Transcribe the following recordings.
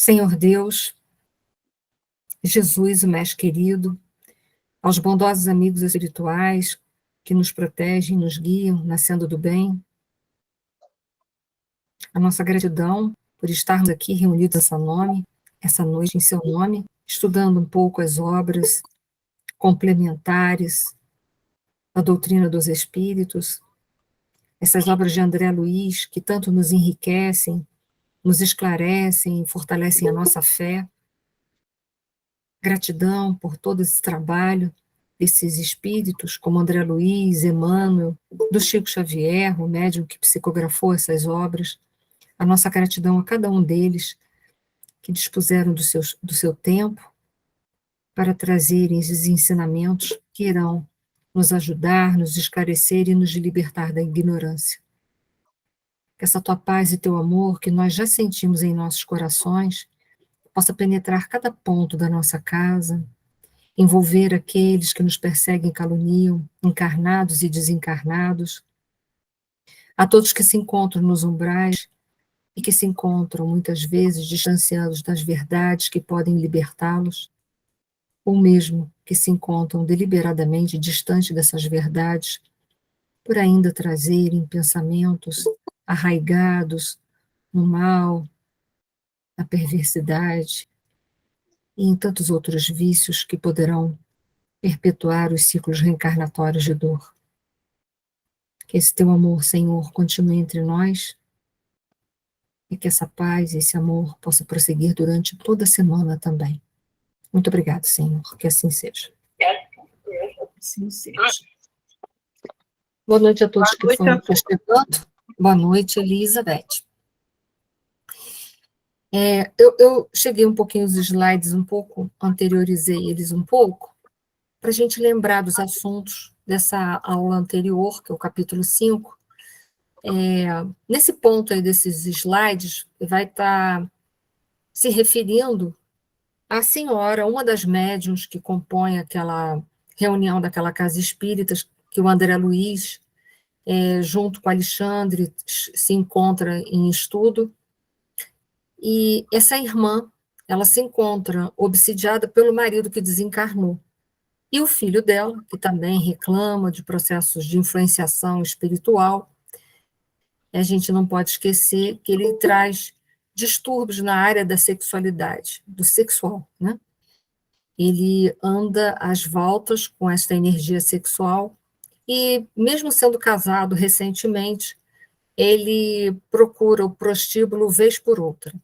Senhor Deus, Jesus, o Mestre querido, aos bondosos amigos espirituais que nos protegem, nos guiam na senda do bem, a nossa gratidão por estarmos aqui reunidos essa noite em seu nome, estudando um pouco as obras complementares da doutrina dos Espíritos, essas obras de André Luiz que tanto nos enriquecem, nos esclarecem e fortalecem a nossa fé. Gratidão por todo esse trabalho desses espíritos, como André Luiz, Emmanuel, do Chico Xavier, o médium que psicografou essas obras. A nossa gratidão a cada um deles que dispuseram do seu tempo para trazerem esses ensinamentos que irão nos ajudar, nos esclarecer e nos libertar da ignorância. Que essa tua paz e teu amor, que nós já sentimos em nossos corações, possa penetrar cada ponto da nossa casa, envolver aqueles que nos perseguem e caluniam, encarnados e desencarnados, a todos que se encontram nos umbrais e que se encontram muitas vezes distanciados das verdades que podem libertá-los, ou mesmo que se encontram deliberadamente distantes dessas verdades, por ainda trazerem pensamentos arraigados no mal, na perversidade e em tantos outros vícios que poderão perpetuar os ciclos reencarnatórios de dor. Que esse teu amor, Senhor, continue entre nós e que essa paz e esse amor possa prosseguir durante toda a semana também. Muito obrigado, Senhor, que assim seja. Assim seja. Boa noite a todos que foram chegando. Boa noite, Elizabeth. Eu cheguei um pouquinho os slides, anteriorizei eles um pouco, para a gente lembrar dos assuntos dessa aula anterior, que é o capítulo 5. Nesse ponto aí desses slides, vai estar se referindo à senhora, uma das médiuns que compõe aquela reunião daquela casa espírita, que o André Luiz, junto com Alexandre, se encontra em estudo. E essa irmã, ela se encontra obsidiada pelo marido que desencarnou. E o filho dela, que também reclama de processos de influenciação espiritual, a gente não pode esquecer que ele traz distúrbios na área da sexualidade, do sexual, né? Ele anda às voltas com esta energia sexual e, mesmo sendo casado recentemente, ele procura o prostíbulo vez por outra.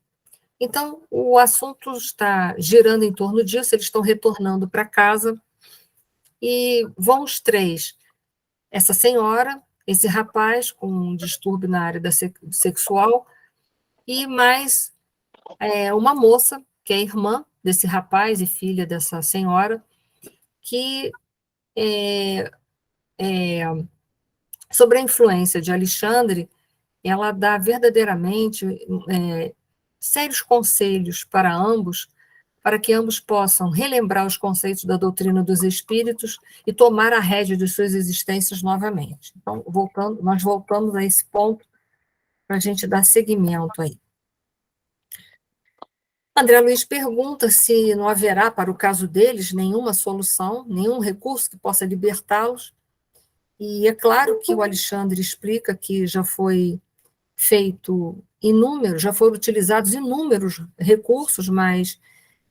Então, o assunto está girando em torno disso, eles estão retornando para casa e vão os três, essa senhora, esse rapaz com um distúrbio na área sexual e mais uma moça, que é irmã desse rapaz e filha dessa senhora, que, sob a influência de Alexandre, ela dá verdadeiramente sérios conselhos para ambos, para que ambos possam relembrar os conceitos da doutrina dos espíritos e tomar a rédea de suas existências novamente. Então, nós voltamos a esse ponto para a gente dar seguimento aí. André Luiz pergunta se não haverá, para o caso deles, nenhuma solução, nenhum recurso que possa libertá-los. E é claro que o Alexandre explica que já foi feito já foram utilizados inúmeros recursos, mas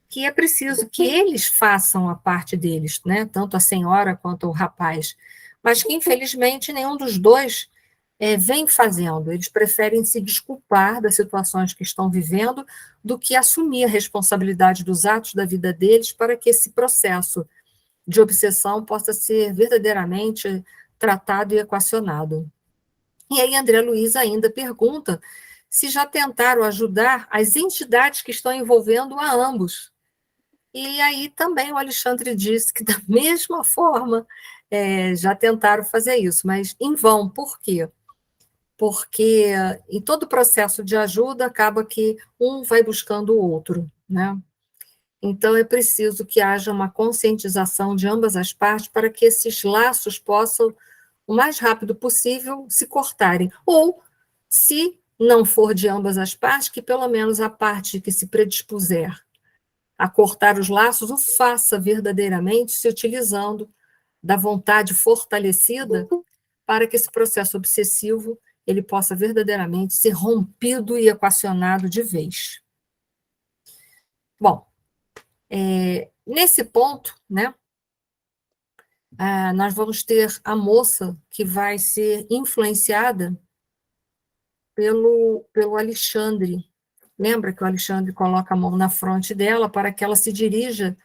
que é preciso que eles façam a parte deles, né? Tanto a senhora quanto o rapaz, mas que, infelizmente, nenhum dos dois vem fazendo. Eles preferem se desculpar das situações que estão vivendo do que assumir a responsabilidade dos atos da vida deles para que esse processo de obsessão possa ser verdadeiramente tratado e equacionado. E aí André Luiz ainda pergunta se já tentaram ajudar as entidades que estão envolvendo a ambos. E aí também o Alexandre disse que, da mesma forma, já tentaram fazer isso, mas em vão. Por quê? Porque em todo processo de ajuda acaba que um vai buscando o outro, né? Então é preciso que haja uma conscientização de ambas as partes para que esses laços possam, o mais rápido possível, se cortarem. Ou, se não for de ambas as partes, que pelo menos a parte que se predispuser a cortar os laços o faça verdadeiramente, se utilizando da vontade fortalecida para que esse processo obsessivo ele possa verdadeiramente ser rompido e equacionado de vez. Bom, nesse ponto, né, nós vamos ter a moça que vai ser influenciada pelo Alexandre. Lembra que o Alexandre coloca a mão na fronte dela para que ela se dirija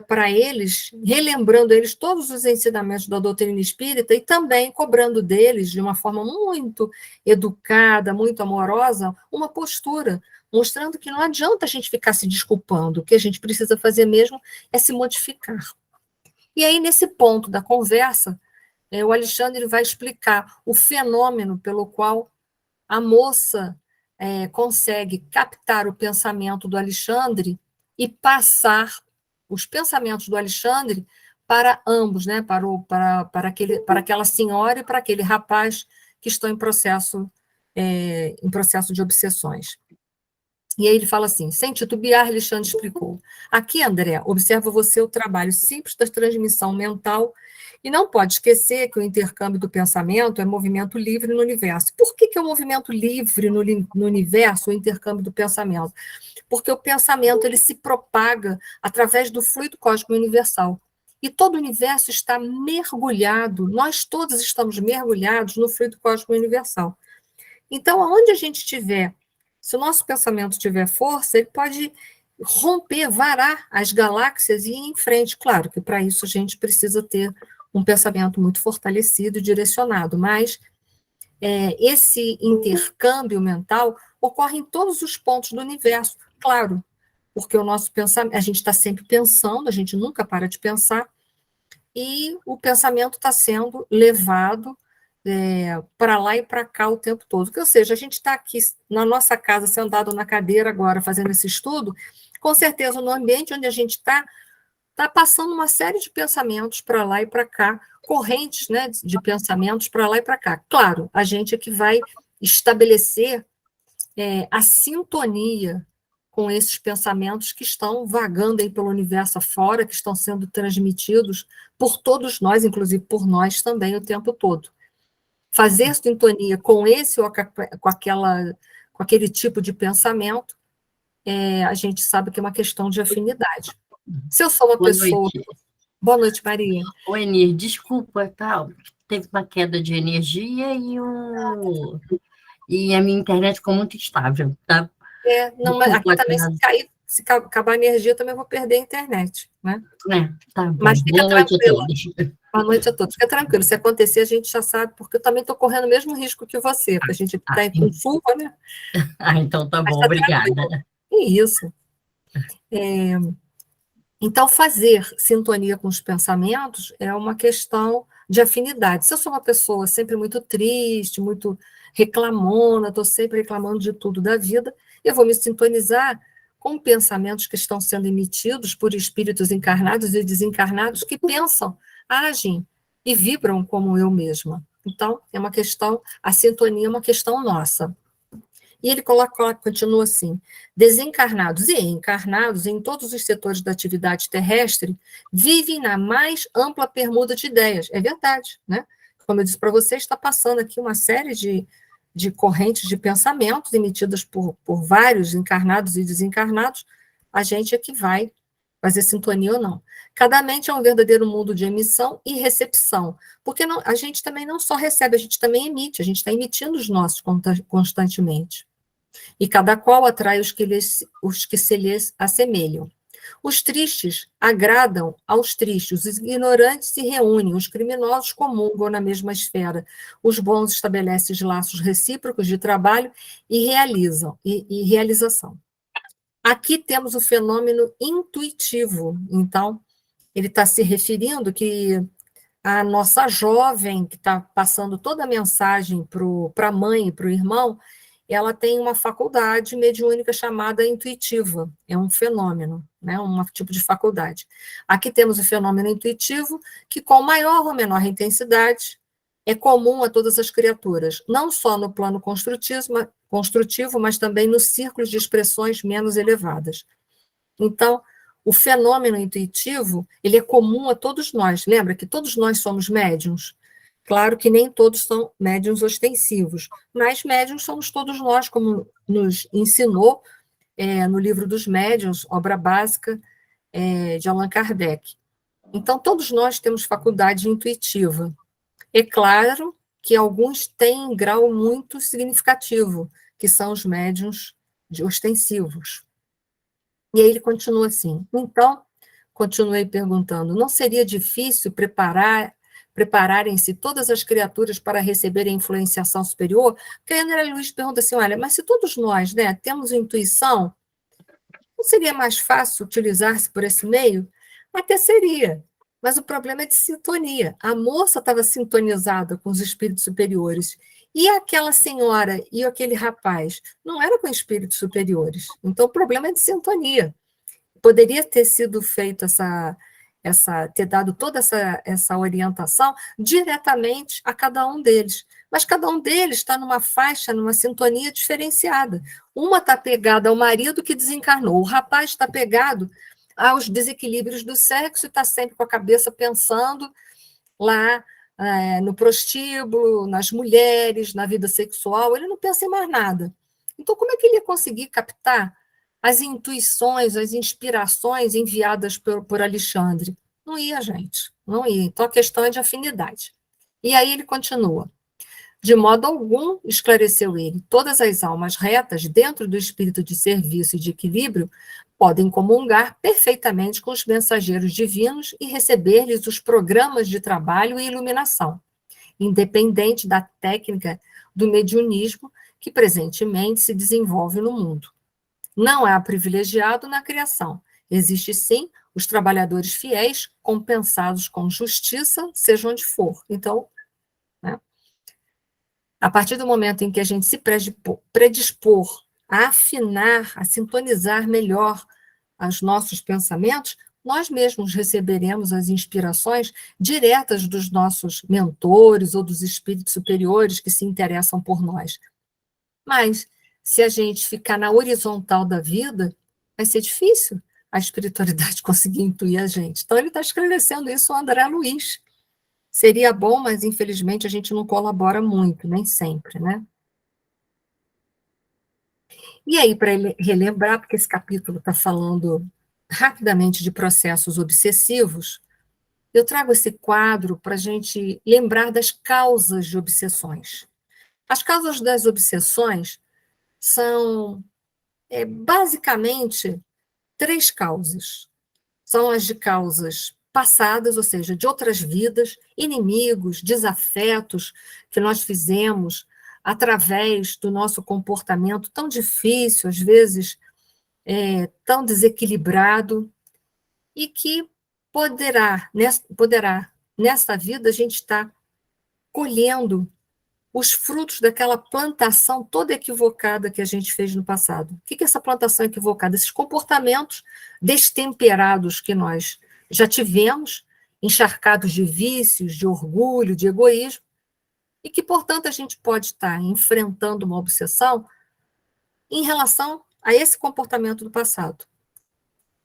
para eles, relembrando eles todos os ensinamentos da doutrina espírita e também cobrando deles, de uma forma muito educada, muito amorosa, uma postura, mostrando que não adianta a gente ficar se desculpando, o que a gente precisa fazer mesmo é se modificar. E aí, nesse ponto da conversa, o Alexandre vai explicar o fenômeno pelo qual a moça consegue captar o pensamento do Alexandre e passar os pensamentos do Alexandre para ambos, né? para aquela senhora e para aquele rapaz que estão em processo de obsessões. E aí ele fala assim, sem titubear, Alexandre explicou. Aqui, André, observa você o trabalho simples da transmissão mental e não pode esquecer que o intercâmbio do pensamento é movimento livre no universo. Por que é um movimento livre no universo, o intercâmbio do pensamento? Porque o pensamento ele se propaga através do fluido cósmico universal. E todo o universo está mergulhado, nós todos estamos mergulhados no fluido cósmico universal. Então, aonde a gente estiver, se o nosso pensamento tiver força, ele pode romper, varar as galáxias e ir em frente. Claro que para isso a gente precisa ter um pensamento muito fortalecido e direcionado, mas esse intercâmbio mental ocorre em todos os pontos do universo, claro, porque o nosso pensamento, a gente está sempre pensando, a gente nunca para de pensar, e o pensamento está sendo levado para lá e para cá o tempo todo. Ou seja, a gente está aqui na nossa casa, sentado na cadeira agora, fazendo esse estudo, com certeza no ambiente onde a gente está passando uma série de pensamentos para lá e para cá, correntes, né, de pensamentos para lá e para cá. Claro, a gente é que vai estabelecer a sintonia com esses pensamentos que estão vagando aí pelo universo afora, que estão sendo transmitidos por todos nós, inclusive por nós também, o tempo todo. Fazer sintonia com esse ou com aquele tipo de pensamento, a gente sabe que é uma questão de afinidade. Se eu sou uma Boa pessoa... noite. Boa noite, Maria. Oi, Enir, desculpa, tá? Teve uma queda de energia e a minha internet ficou muito instável, tá? Não, mas aqui Desculpa, também, se acabar a energia, também vou perder a internet, né? Tá bom. Mas fica Boa noite a tranquila. todos. Boa noite a todos. Fica tranquilo. Se acontecer, a gente já sabe, porque eu também estou correndo o mesmo risco que você, porque a gente está com chuva, né? Então tá Mas bom, está obrigada. tranquilo. É isso. Então, fazer sintonia com os pensamentos é uma questão de afinidade. Se eu sou uma pessoa sempre muito triste, muito reclamona, estou sempre reclamando de tudo da vida, eu vou me sintonizar com pensamentos que estão sendo emitidos por espíritos encarnados e desencarnados que pensam, agem e vibram como eu mesma. Então, é uma questão, a sintonia é uma questão nossa. E ele continua assim: desencarnados e encarnados em todos os setores da atividade terrestre vivem na mais ampla permuta de ideias. É verdade, né? Como eu disse para você, está passando aqui uma série de correntes de pensamentos emitidas por vários encarnados e desencarnados. A gente é que vai fazer sintonia ou não. Cada mente é um verdadeiro mundo de emissão e recepção, porque a gente também não só recebe, a gente também emite, a gente está emitindo os nossos constantemente. E cada qual atrai os que se lhes assemelham. Os tristes agradam aos tristes, os ignorantes se reúnem, os criminosos comungam na mesma esfera, os bons estabelecem laços recíprocos de trabalho e realização. Aqui temos o fenômeno intuitivo. Então, ele está se referindo que a nossa jovem, que está passando toda a mensagem para a mãe e para o irmão, ela tem uma faculdade mediúnica chamada intuitiva, é um fenômeno, né, um tipo de faculdade. Aqui temos o fenômeno intuitivo, que com maior ou menor intensidade, é comum a todas as criaturas, não só no plano construtivo, mas também nos círculos de expressões menos elevadas. Então, o fenômeno intuitivo, ele é comum a todos nós. Lembra que todos nós somos médiuns? Claro que nem todos são médiuns ostensivos, mas médiuns somos todos nós, como nos ensinou no livro dos médiuns, obra básica de Allan Kardec. Então, todos nós temos faculdade intuitiva. É claro que alguns têm grau muito significativo, que são os médiuns ostensivos. E aí ele continua assim. Então, continuei perguntando, não seria difícil prepararem-se todas as criaturas para receberem influenciação superior? Porque a André Luiz pergunta assim, olha, mas se todos nós temos intuição, não seria mais fácil utilizar-se por esse meio? Até seria, mas o problema é de sintonia. A moça estava sintonizada com os espíritos superiores, e aquela senhora e aquele rapaz não eram com espíritos superiores. Então, o problema é de sintonia. Poderia ter sido feito ter dado toda essa orientação diretamente a cada um deles. Mas cada um deles está numa faixa, numa sintonia diferenciada. Uma está pegada ao marido que desencarnou, o rapaz está pegado aos desequilíbrios do sexo e está sempre com a cabeça pensando lá no prostíbulo, nas mulheres, na vida sexual, ele não pensa em mais nada. Então, como é que ele ia conseguir captar as intuições, as inspirações enviadas por Alexandre? Não ia, gente, não ia. Então, a questão é de afinidade. E aí ele continua. De modo algum, esclareceu ele, todas as almas retas, dentro do espírito de serviço e de equilíbrio, podem comungar perfeitamente com os mensageiros divinos e receber-lhes os programas de trabalho e iluminação, independente da técnica do mediunismo que presentemente se desenvolve no mundo. Não há privilegiado na criação. Existe, sim, os trabalhadores fiéis, compensados com justiça, seja onde for. Então, a partir do momento em que a gente se predispor a afinar, a sintonizar melhor os nossos pensamentos, nós mesmos receberemos as inspirações diretas dos nossos mentores ou dos espíritos superiores que se interessam por nós. Mas, se a gente ficar na horizontal da vida, vai ser difícil a espiritualidade conseguir intuir a gente. Então, ele está esclarecendo isso ao André Luiz. Seria bom, mas, infelizmente, a gente não colabora muito, nem sempre, né? E aí, para relembrar, porque esse capítulo está falando rapidamente de processos obsessivos, eu trago esse quadro para a gente lembrar das causas de obsessões. As causas das obsessões são, basicamente, 3 causas. São as de causas passadas, ou seja, de outras vidas, inimigos, desafetos que nós fizemos através do nosso comportamento tão difícil, às vezes tão desequilibrado, e que poderá nesta vida, a gente estar colhendo os frutos daquela plantação toda equivocada que a gente fez no passado. O que é essa plantação equivocada? Esses comportamentos destemperados que nós já tivemos, encharcados de vícios, de orgulho, de egoísmo, e que, portanto, a gente pode estar enfrentando uma obsessão em relação a esse comportamento do passado.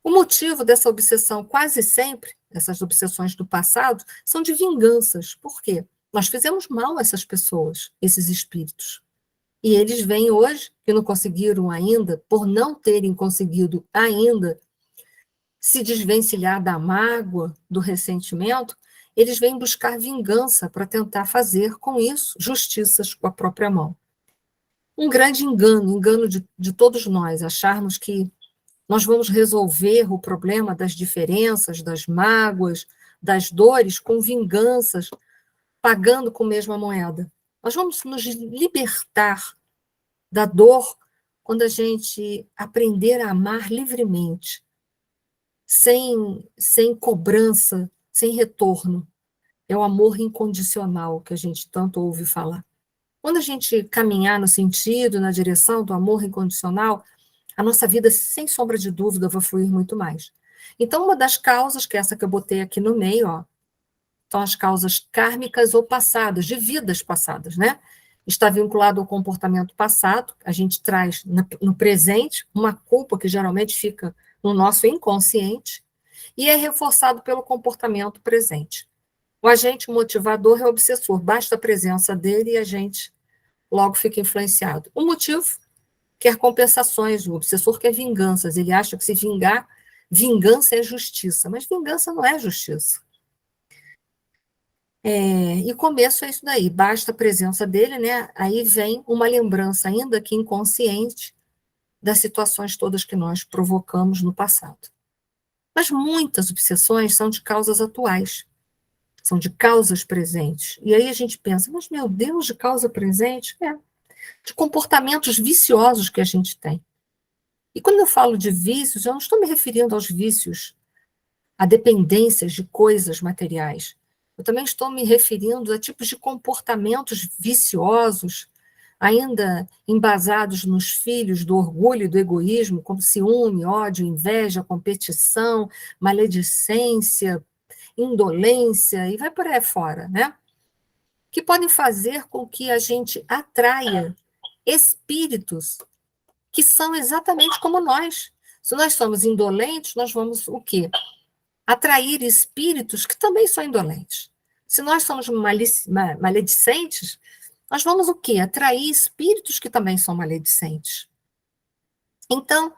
O motivo dessa obsessão, quase sempre, essas obsessões do passado, são de vinganças. Por quê? Nós fizemos mal a essas pessoas, esses espíritos. E eles vêm hoje, que não conseguiram ainda, por não terem conseguido ainda se desvencilhar da mágoa, do ressentimento, eles vêm buscar vingança para tentar fazer com isso justiças com a própria mão. Um grande engano de todos nós, acharmos que nós vamos resolver o problema das diferenças, das mágoas, das dores com vinganças, pagando com a mesma moeda. Nós vamos nos libertar da dor quando a gente aprender a amar livremente, sem cobrança, sem retorno. É o amor incondicional que a gente tanto ouve falar. Quando a gente caminhar no sentido, na direção do amor incondicional, a nossa vida, sem sombra de dúvida, vai fluir muito mais. Então, uma das causas, que é essa que eu botei aqui no meio, São as causas kármicas ou passadas, de vidas passadas, né? Está vinculado ao comportamento passado, a gente traz no presente uma culpa que geralmente fica no nosso inconsciente e é reforçado pelo comportamento presente. O agente motivador é o obsessor, basta a presença dele e a gente logo fica influenciado. O motivo quer compensações, o obsessor quer vinganças, ele acha que se vingar, vingança é justiça, mas vingança não é justiça. E começo é isso daí, basta a presença dele, né? Aí vem uma lembrança, ainda que inconsciente, das situações todas que nós provocamos no passado. Mas muitas obsessões são de causas atuais, são de causas presentes. E aí a gente pensa, mas meu Deus, de causa presente? De comportamentos viciosos que a gente tem. E quando eu falo de vícios, eu não estou me referindo aos vícios, a dependências de coisas materiais. Eu também estou me referindo a tipos de comportamentos viciosos, ainda embasados nos filhos do orgulho e do egoísmo, como ciúme, ódio, inveja, competição, maledicência, indolência, e vai por aí fora, né? Que podem fazer com que a gente atraia espíritos que são exatamente como nós. Se nós somos indolentes, nós vamos o quê? Atrair espíritos que também são indolentes. Se nós somos maledicentes, nós vamos o quê? Atrair espíritos que também são maledicentes. Então,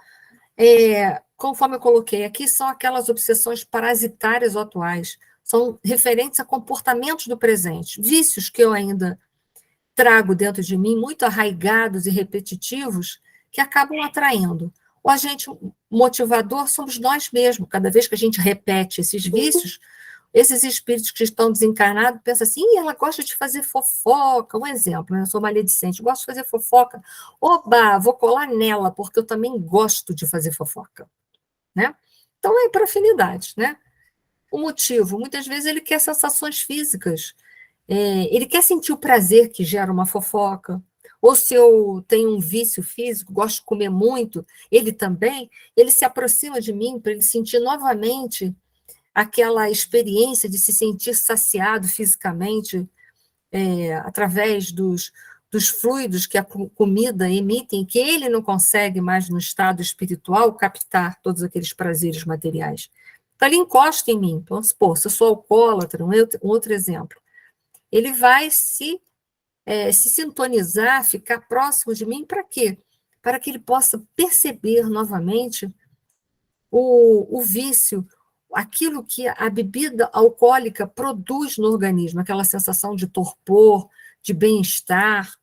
conforme eu coloquei aqui, são aquelas obsessões parasitárias atuais, são referentes a comportamentos do presente, vícios que eu ainda trago dentro de mim, muito arraigados e repetitivos, que acabam atraindo. O agente motivador somos nós mesmos. Cada vez que a gente repete esses vícios, esses espíritos que estão desencarnados pensam assim, ela gosta de fazer fofoca. Um exemplo, eu sou maledicente, gosto de fazer fofoca. Oba, vou colar nela, porque eu também gosto de fazer fofoca. Né? Então, é para afinidade. Né? O motivo, muitas vezes ele quer sensações físicas, ele quer sentir o prazer que gera uma fofoca, ou se eu tenho um vício físico, gosto de comer muito, ele se aproxima de mim para ele sentir novamente aquela experiência de se sentir saciado fisicamente, através dos fluidos que a comida emite, que ele não consegue mais no estado espiritual captar todos aqueles prazeres materiais. Então ele encosta em mim. Então, se eu sou alcoólatra, um outro exemplo, ele vai se sintonizar, ficar próximo de mim, para quê? Para que ele possa perceber novamente o vício, aquilo que a bebida alcoólica produz no organismo, aquela sensação de torpor, de bem-estar.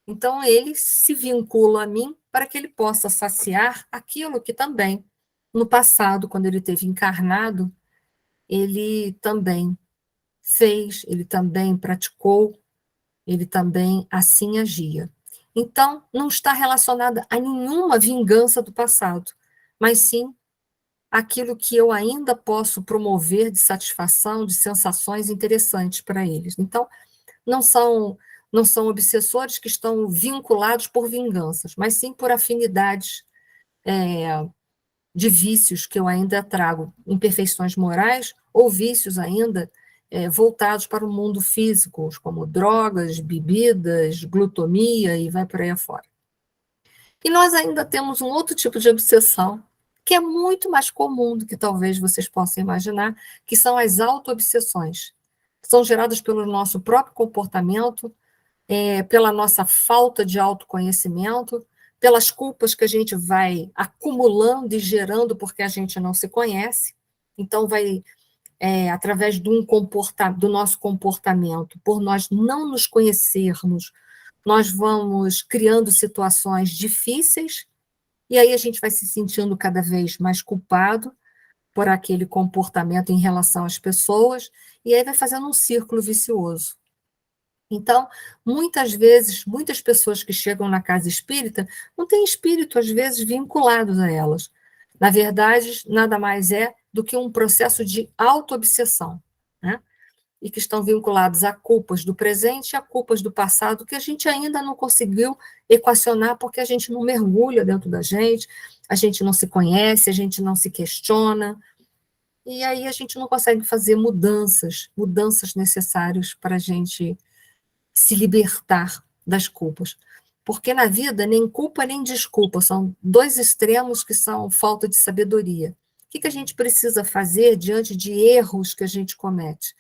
Então, ele se vincula a mim para que ele possa saciar aquilo que também, no passado, quando ele esteve encarnado, ele também fez, ele também praticou, ele também assim agia. Então, não está relacionada a nenhuma vingança do passado, mas sim aquilo que eu ainda posso promover de satisfação, de sensações interessantes para eles. Então, não são obsessores que estão vinculados por vinganças, mas sim por afinidades de vícios que eu ainda trago, imperfeições morais ou vícios ainda voltados para o mundo físico, como drogas, bebidas, glutomia e vai por aí afora. E nós ainda temos um outro tipo de obsessão, que é muito mais comum do que talvez vocês possam imaginar, que são as auto-obsessões. São geradas pelo nosso próprio comportamento, pela nossa falta de autoconhecimento, pelas culpas que a gente vai acumulando e gerando porque a gente não se conhece. Então, vai através do nosso comportamento, por nós não nos conhecermos, nós vamos criando situações difíceis, e aí a gente vai se sentindo cada vez mais culpado por aquele comportamento em relação às pessoas, e aí vai fazendo um círculo vicioso. Então, muitas vezes, muitas pessoas que chegam na casa espírita não têm espírito, às vezes, vinculados a elas. Na verdade, nada mais é do que um processo de auto-obsessão, né? E que estão vinculados a culpas do presente e a culpas do passado, que a gente ainda não conseguiu equacionar, porque a gente não mergulha dentro da gente, a gente não se conhece, a gente não se questiona. e aí a gente não consegue fazer mudanças necessárias para a gente se libertar das culpas. Porque na vida, nem culpa nem desculpa, são dois extremos que são falta de sabedoria. O que a gente precisa fazer diante de erros que a gente comete?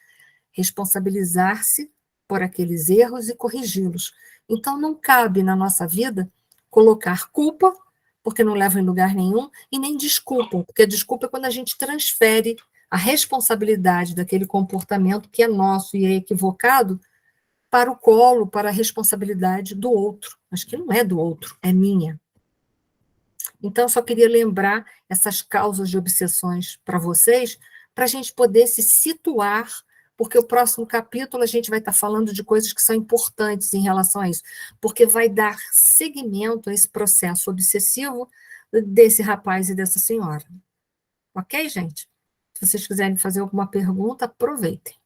Responsabilizar-se por aqueles erros e corrigi-los. Então, não cabe na nossa vida colocar culpa, porque não leva em lugar nenhum, e nem desculpa, porque a desculpa é quando a gente transfere a responsabilidade daquele comportamento que é nosso e é equivocado para o colo, para a responsabilidade do outro, mas que não é do outro, é minha. Então, eu só queria lembrar essas causas de obsessões para vocês, para a gente poder se situar, porque o próximo capítulo a gente vai estar falando de coisas que são importantes em relação a isso, porque vai dar seguimento a esse processo obsessivo desse rapaz e dessa senhora. Ok, gente? Se vocês quiserem fazer alguma pergunta, aproveitem.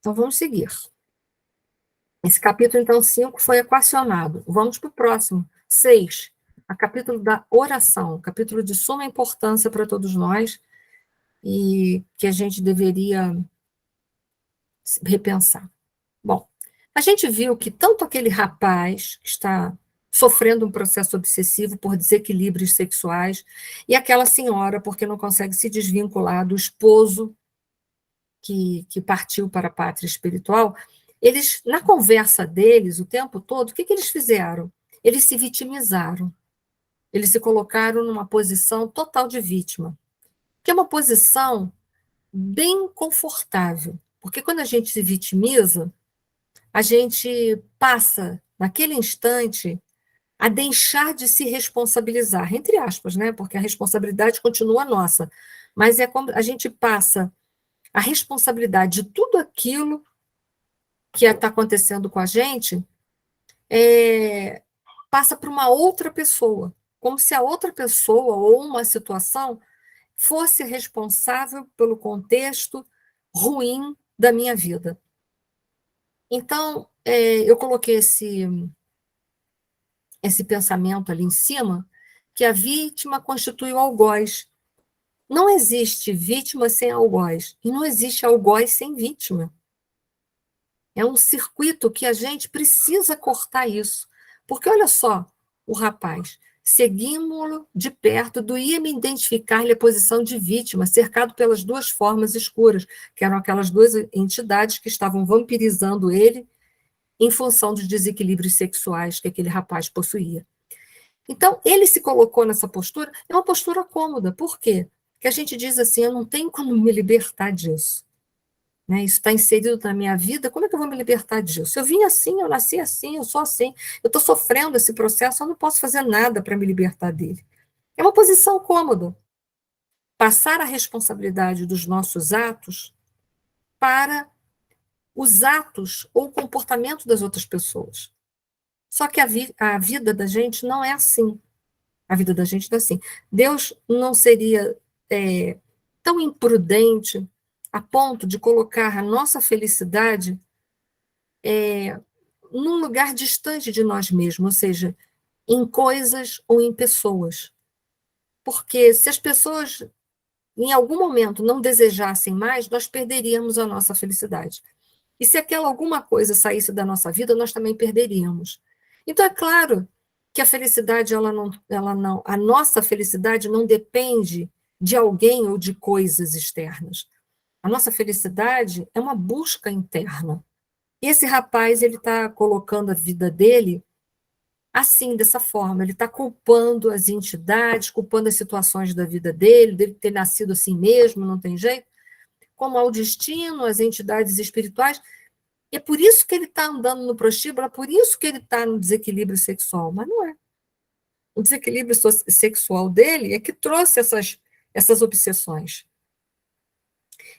Então, vamos seguir. Esse capítulo, então, 5 foi equacionado. Vamos para o próximo, 6. A capítulo da oração, capítulo de suma importância para todos nós e que a gente deveria repensar. Bom, a gente viu que tanto aquele rapaz que está sofrendo um processo obsessivo por desequilíbrios sexuais e aquela senhora porque não consegue se desvincular do esposo que partiu para a pátria espiritual, eles, na conversa deles, o tempo todo, o que eles fizeram? Eles se vitimizaram. Eles se colocaram numa posição total de vítima, que é uma posição bem confortável, porque quando a gente se vitimiza, a gente passa, naquele instante, a deixar de se responsabilizar, entre aspas, né? Porque a responsabilidade continua nossa, mas é como a gente passa a responsabilidade de tudo aquilo que está acontecendo com a gente passa para uma outra pessoa, como se a outra pessoa ou uma situação fosse responsável pelo contexto ruim da minha vida. Então, eu coloquei esse pensamento ali em cima, que a vítima constitui o algoz. Não existe vítima sem algoz, e não existe algoz sem vítima. É um circuito que a gente precisa cortar isso. Porque olha só, o rapaz, seguimos-lo de perto, doía-me identificar-lhe a posição de vítima, cercado pelas duas formas escuras, que eram aquelas duas entidades que estavam vampirizando ele em função dos desequilíbrios sexuais que aquele rapaz possuía. Então, ele se colocou nessa postura, é uma postura cômoda. Por quê? Porque a gente diz assim, eu não tenho como me libertar disso. Né? Isso está inserido na minha vida, como é que eu vou me libertar disso? Eu vim assim, eu nasci assim, eu sou assim, eu estou sofrendo esse processo, eu não posso fazer nada para me libertar dele. É uma posição cômoda. Passar a responsabilidade dos nossos atos para os atos ou o comportamento das outras pessoas. Só que a vida da gente não é assim. A vida da gente não é assim. Deus não seria tão imprudente a ponto de colocar a nossa felicidade num lugar distante de nós mesmos, ou seja, em coisas ou em pessoas. Porque se as pessoas, em algum momento, não desejassem mais, nós perderíamos a nossa felicidade. E se aquela alguma coisa saísse da nossa vida, nós também perderíamos. Então, é claro que a felicidade, a nossa felicidade não depende de alguém ou de coisas externas. A nossa felicidade é uma busca interna. E esse rapaz, ele está colocando a vida dele assim, dessa forma. Ele está culpando as entidades, culpando as situações da vida dele ter nascido assim mesmo, não tem jeito, como ao destino, as entidades espirituais. E é por isso que ele está andando no prostíbulo, é por isso que ele está no desequilíbrio sexual. Mas não é. O desequilíbrio sexual dele é que trouxe essas obsessões.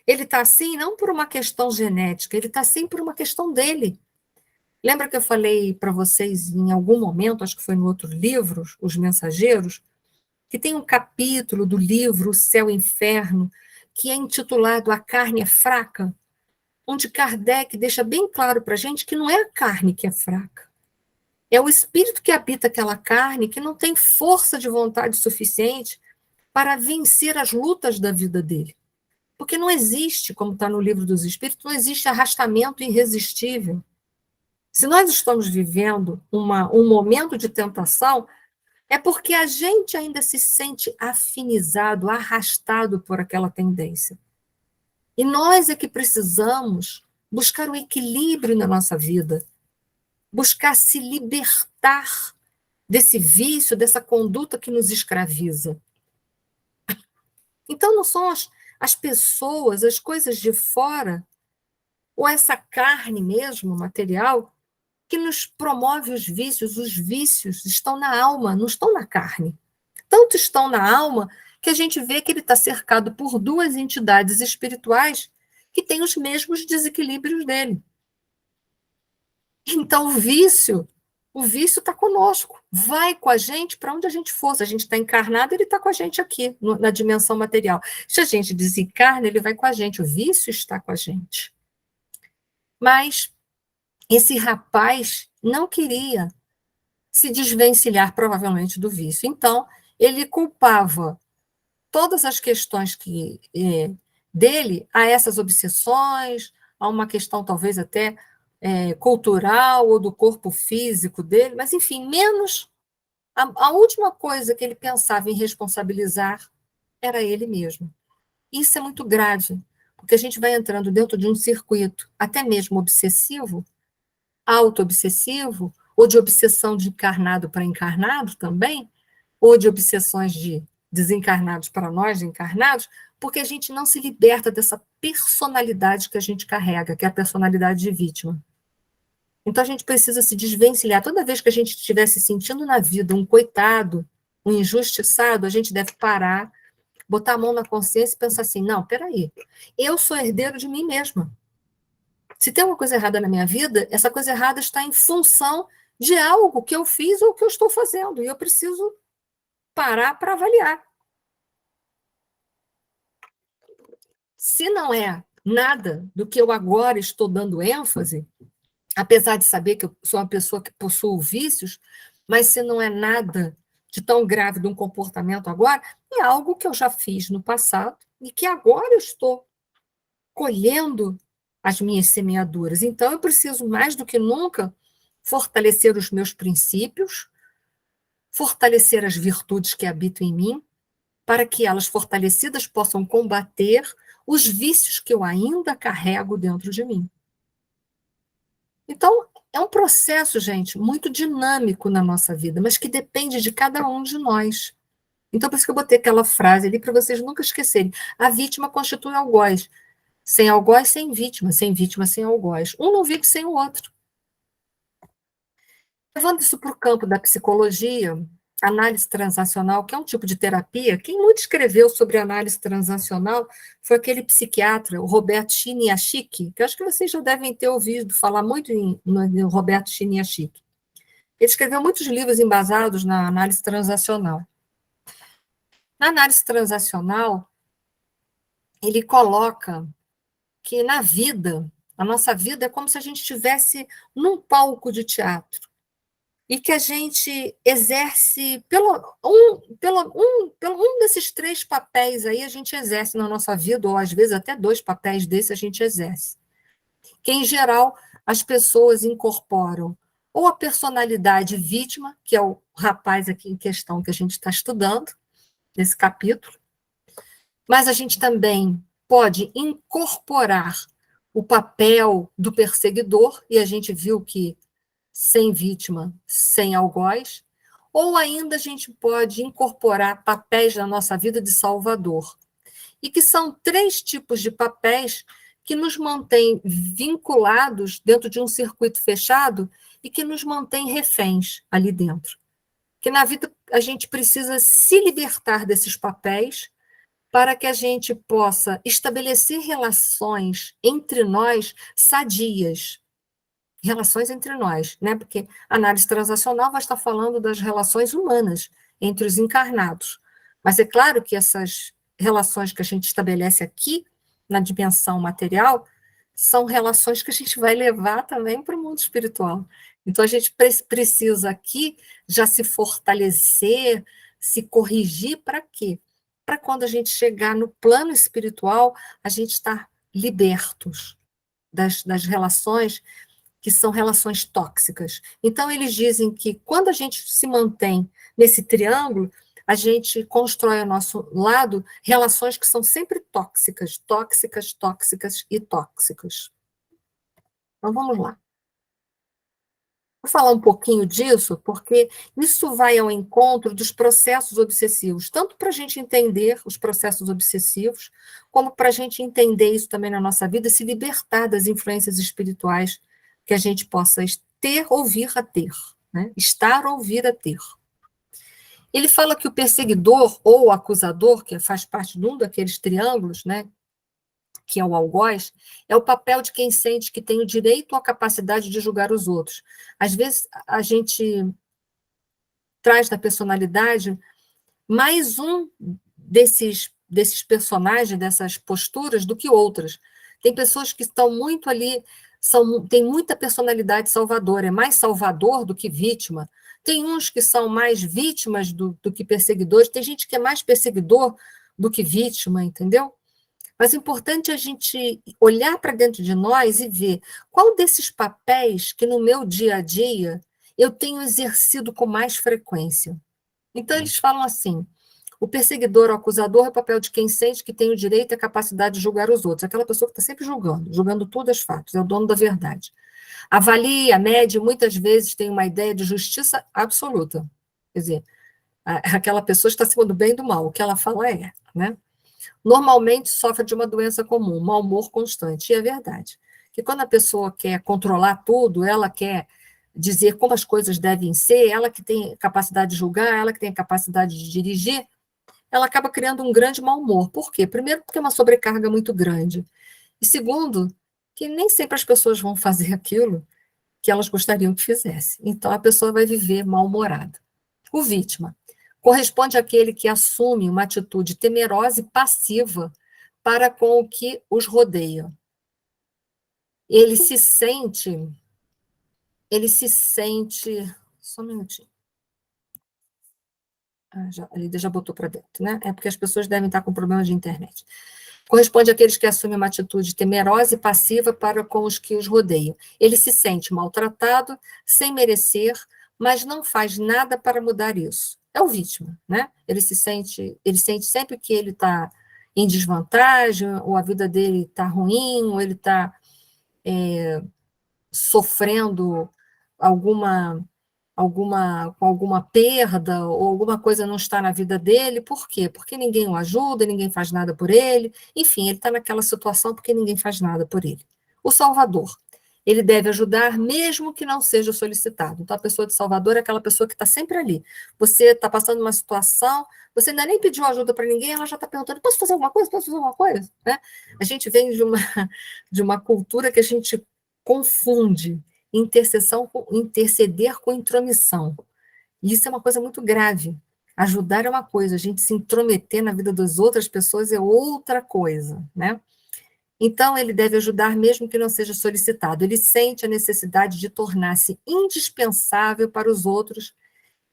Ele está assim não por uma questão genética, ele está assim por uma questão dele. Lembra que eu falei para vocês em algum momento, acho que foi no outro livro, Os Mensageiros, que tem um capítulo do livro O Céu e o Inferno, que é intitulado A Carne é Fraca, onde Kardec deixa bem claro para a gente que não é a carne que é fraca, é o espírito que habita aquela carne que não tem força de vontade suficiente para vencer as lutas da vida dele. Porque não existe, como está no Livro dos Espíritos, não existe arrastamento irresistível. Se nós estamos vivendo um momento de tentação, é porque a gente ainda se sente afinizado, arrastado por aquela tendência. E nós é que precisamos buscar o equilíbrio na nossa vida, buscar se libertar desse vício, dessa conduta que nos escraviza. Então, não são as pessoas, as coisas de fora, ou essa carne mesmo, material, que nos promove os vícios estão na alma, não estão na carne. Tanto estão na alma que a gente vê que ele está cercado por duas entidades espirituais que têm os mesmos desequilíbrios dele. Então, o vício está conosco, vai com a gente para onde a gente for. Se a gente está encarnado, ele está com a gente aqui, na dimensão material. Se a gente desencarna, ele vai com a gente, o vício está com a gente. Mas esse rapaz não queria se desvencilhar, provavelmente, do vício. Então, ele culpava todas as questões dele a essas obsessões, a uma questão talvez até cultural ou do corpo físico dele, mas, enfim, menos a última coisa que ele pensava em responsabilizar era ele mesmo. Isso é muito grave, porque a gente vai entrando dentro de um circuito até mesmo obsessivo, auto-obsessivo, ou de obsessão de encarnado para encarnado também, ou de obsessões de desencarnados para nós, encarnados, porque a gente não se liberta dessa personalidade que a gente carrega, que é a personalidade de vítima. Então, a gente precisa se desvencilhar. Toda vez que a gente estiver se sentindo na vida um coitado, um injustiçado, a gente deve parar, botar a mão na consciência e pensar assim, não, peraí, eu sou herdeiro de mim mesma. Se tem uma coisa errada na minha vida, essa coisa errada está em função de algo que eu fiz ou que eu estou fazendo, e eu preciso parar para avaliar. Se não é nada do que eu agora estou dando ênfase, apesar de saber que eu sou uma pessoa que possui vícios, mas se não é nada de tão grave de um comportamento agora, é algo que eu já fiz no passado e que agora eu estou colhendo as minhas semeaduras. Então, eu preciso, mais do que nunca, fortalecer os meus princípios, fortalecer as virtudes que habitam em mim, para que elas, fortalecidas, possam combater os vícios que eu ainda carrego dentro de mim. Então, é um processo, gente, muito dinâmico na nossa vida, mas que depende de cada um de nós. Então, por isso que eu botei aquela frase ali para vocês nunca esquecerem. A vítima constitui algoz. Sem algoz, sem vítima. Sem vítima, sem algoz. Um não vive sem o outro. Levando isso para o campo da psicologia, análise transacional, que é um tipo de terapia, quem muito escreveu sobre análise transacional foi aquele psiquiatra, o Roberto Chiniachik, que eu acho que vocês já devem ter ouvido falar muito no Roberto Chiniachik. Ele escreveu muitos livros embasados na análise transacional. Na análise transacional, ele coloca que na vida, a nossa vida é como se a gente estivesse num palco de teatro. E que a gente exerce, pelo um desses três papéis aí, a gente exerce na nossa vida, ou às vezes até dois papéis desses a gente exerce. Que, em geral, as pessoas incorporam ou a personalidade vítima, que é o rapaz aqui em questão que a gente está estudando, nesse capítulo, mas a gente também pode incorporar o papel do perseguidor, e a gente viu que sem vítima, sem algoz, ou ainda a gente pode incorporar papéis na nossa vida de salvador. E que são três tipos de papéis que nos mantêm vinculados dentro de um circuito fechado e que nos mantêm reféns ali dentro. Que na vida a gente precisa se libertar desses papéis para que a gente possa estabelecer relações entre nós sadias, relações entre nós, né? Porque a análise transacional vai estar falando das relações humanas entre os encarnados. Mas é claro que essas relações que a gente estabelece aqui, na dimensão material, são relações que a gente vai levar também para o mundo espiritual. Então, a gente precisa aqui já se fortalecer, se corrigir para quê? para quando a gente chegar no plano espiritual, a gente estar libertos das relações que são relações tóxicas. Então, eles dizem que quando a gente se mantém nesse triângulo, a gente constrói ao nosso lado relações que são sempre tóxicas, tóxicas, tóxicas e tóxicas. Então, vamos lá. Vou falar um pouquinho disso, porque isso vai ao encontro dos processos obsessivos, tanto para a gente entender os processos obsessivos, como para a gente entender isso também na nossa vida, se libertar das influências espirituais que a gente possa ter ou vir a ter, né? Estar ou vir a ter. Ele fala que o perseguidor ou o acusador, que faz parte de um daqueles triângulos, né, que é o algoz, é o papel de quem sente que tem o direito ou a capacidade de julgar os outros. Às vezes, a gente traz na personalidade mais um desses personagens, dessas posturas, do que outras. Tem pessoas que estão muito ali, têm muita personalidade salvadora, é mais salvador do que vítima. Tem uns que são mais vítimas do que perseguidores, tem gente que é mais perseguidor do que vítima, entendeu? Mas o importante é a gente olhar para dentro de nós e ver qual desses papéis que no meu dia a dia eu tenho exercido com mais frequência. Então, eles falam assim: o perseguidor ou acusador é o papel de quem sente que tem o direito e a capacidade de julgar os outros. Aquela pessoa que está sempre julgando tudo os fatos, é o dono da verdade. Avalia, mede, muitas vezes tem uma ideia de justiça absoluta. Quer dizer, aquela pessoa está acima do bem e do mal, o que ela fala é, né? Normalmente sofre de uma doença comum, mau humor constante. E é verdade. Que quando a pessoa quer controlar tudo, ela quer dizer como as coisas devem ser, ela que tem capacidade de julgar, ela que tem capacidade de dirigir, ela acaba criando um grande mau humor. Por quê? Primeiro, porque é uma sobrecarga muito grande. E segundo, que nem sempre as pessoas vão fazer aquilo que elas gostariam que fizesse. Então, a pessoa vai viver mal-humorada. O vítima corresponde àquele que assume uma atitude temerosa e passiva para com o que os rodeia. Ele se sente, só um minutinho. A Lídia já botou para dentro, né? É porque as pessoas devem estar com problemas de internet. Corresponde àqueles que assumem uma atitude temerosa e passiva para com os que os rodeiam. Ele se sente maltratado, sem merecer, mas não faz nada para mudar isso. É o vítima, né? Ele sente sempre que ele está em desvantagem, ou a vida dele está ruim, ou ele está sofrendo com alguma perda, ou alguma coisa não está na vida dele. Por quê? Porque ninguém o ajuda, ninguém faz nada por ele. Enfim, ele está naquela situação porque ninguém faz nada por ele. O Salvador, ele deve ajudar mesmo que não seja solicitado. Então, a pessoa de Salvador é aquela pessoa que está sempre ali. Você está passando uma situação, você ainda nem pediu ajuda para ninguém, ela já está perguntando: posso fazer alguma coisa? Posso fazer alguma coisa? Né? A gente vem de uma cultura que a gente confunde interceder com intromissão. E isso é uma coisa muito grave. Ajudar é uma coisa, a gente se intrometer na vida das outras pessoas é outra coisa, né? Então, ele deve ajudar mesmo que não seja solicitado. Ele sente a necessidade de tornar-se indispensável para os outros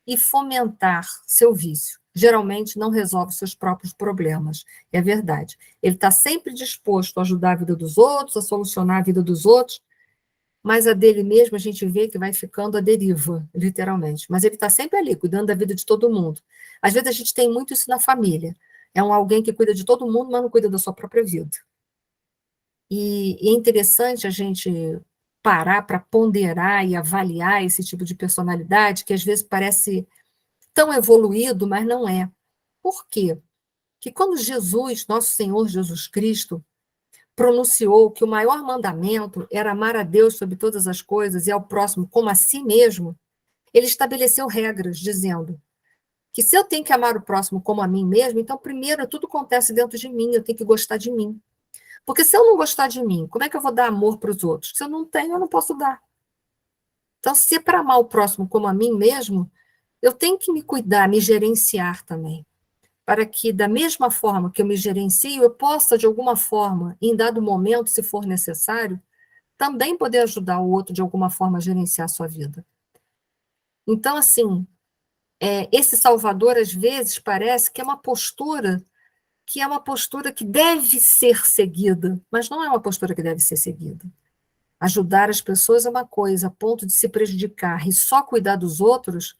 e fomentar seu vício. Geralmente, não resolve seus próprios problemas. É verdade. Ele está sempre disposto a ajudar a vida dos outros, a solucionar a vida dos outros, mas a dele mesmo a gente vê que vai ficando à deriva, literalmente. Mas ele está sempre ali, cuidando da vida de todo mundo. Às vezes a gente tem muito isso na família. É alguém que cuida de todo mundo, mas não cuida da sua própria vida. E é interessante a gente parar para ponderar e avaliar esse tipo de personalidade, que às vezes parece tão evoluído, mas não é. Por quê? Que quando Jesus, nosso Senhor Jesus Cristo, pronunciou que o maior mandamento era amar a Deus sobre todas as coisas e ao próximo como a si mesmo, ele estabeleceu regras, dizendo que se eu tenho que amar o próximo como a mim mesmo, então primeiro tudo acontece dentro de mim, eu tenho que gostar de mim. Porque se eu não gostar de mim, como é que eu vou dar amor para os outros? Se eu não tenho, eu não posso dar. Então, se é para amar o próximo como a mim mesmo, eu tenho que me cuidar, me gerenciar também, para que, da mesma forma que eu me gerencio, eu possa, de alguma forma, em dado momento, se for necessário, também poder ajudar o outro, de alguma forma, a gerenciar a sua vida. Então, assim, esse Salvador, às vezes, parece que é uma postura que é uma postura que deve ser seguida, mas não é uma postura que deve ser seguida. Ajudar as pessoas é uma coisa, a ponto de se prejudicar e só cuidar dos outros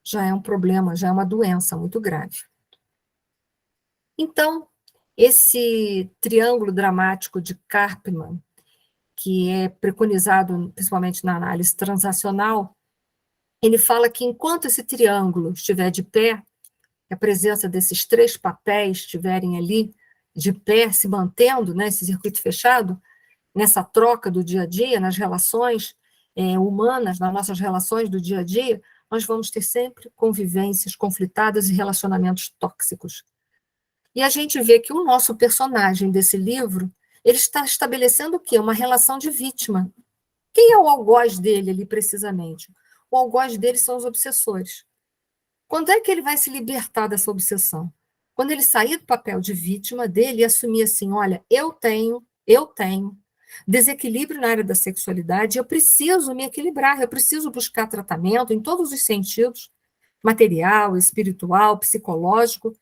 já é um problema, já é uma doença muito grave. Então, esse triângulo dramático de Karpman, que é preconizado principalmente na análise transacional, ele fala que enquanto esse triângulo estiver de pé, a presença desses três papéis estiverem ali de pé, se mantendo, né, esse circuito fechado, nessa troca do dia a dia, nas relações humanas, nas nossas relações do dia a dia, nós vamos ter sempre convivências conflitadas e relacionamentos tóxicos. E a gente vê que o nosso personagem desse livro, ele está estabelecendo o quê? Uma relação de vítima. Quem é o algoz dele ali, precisamente? O algoz dele são os obsessores. Quando é que ele vai se libertar dessa obsessão? Quando ele sair do papel de vítima dele e assumir assim, olha, eu tenho desequilíbrio na área da sexualidade, eu preciso me equilibrar, eu preciso buscar tratamento em todos os sentidos, material, espiritual, psicológico.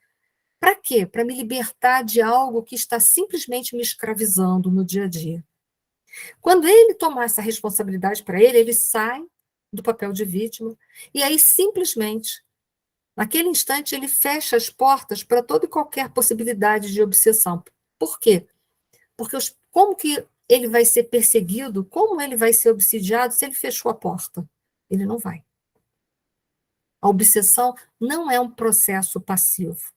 Para quê? Para me libertar de algo que está simplesmente me escravizando no dia a dia. Quando ele tomar essa responsabilidade para ele, ele sai do papel de vítima e aí simplesmente, naquele instante, ele fecha as portas para toda e qualquer possibilidade de obsessão. Por quê? Porque como que ele vai ser perseguido, como ele vai ser obsidiado se ele fechou a porta? Ele não vai. A obsessão não é um processo passivo.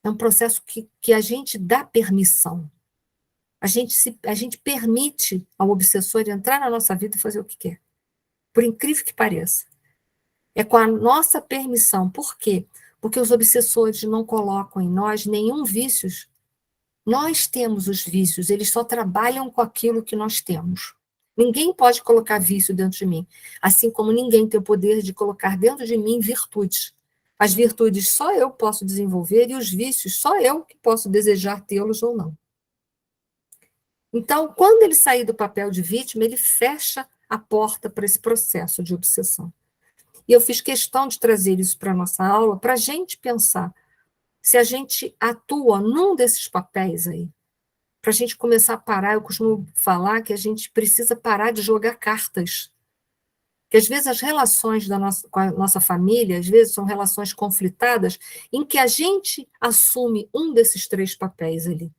É um processo que a gente dá permissão. A gente permite ao obsessor entrar na nossa vida e fazer o que quer. Por incrível que pareça. É com a nossa permissão. Por quê? Porque os obsessores não colocam em nós nenhum vício. Nós temos os vícios, eles só trabalham com aquilo que nós temos. Ninguém pode colocar vício dentro de mim, assim como ninguém tem o poder de colocar dentro de mim virtudes. As virtudes só eu posso desenvolver e os vícios só eu que posso desejar tê-los ou não. Então, quando ele sair do papel de vítima, ele fecha a porta para esse processo de obsessão. E eu fiz questão de trazer isso para a nossa aula, para a gente pensar se a gente atua num desses papéis aí, para a gente começar a parar. Eu costumo falar que a gente precisa parar de jogar cartas. Que às vezes as relações com a nossa família, às vezes são relações conflitadas, em que a gente assume um desses três papéis ali.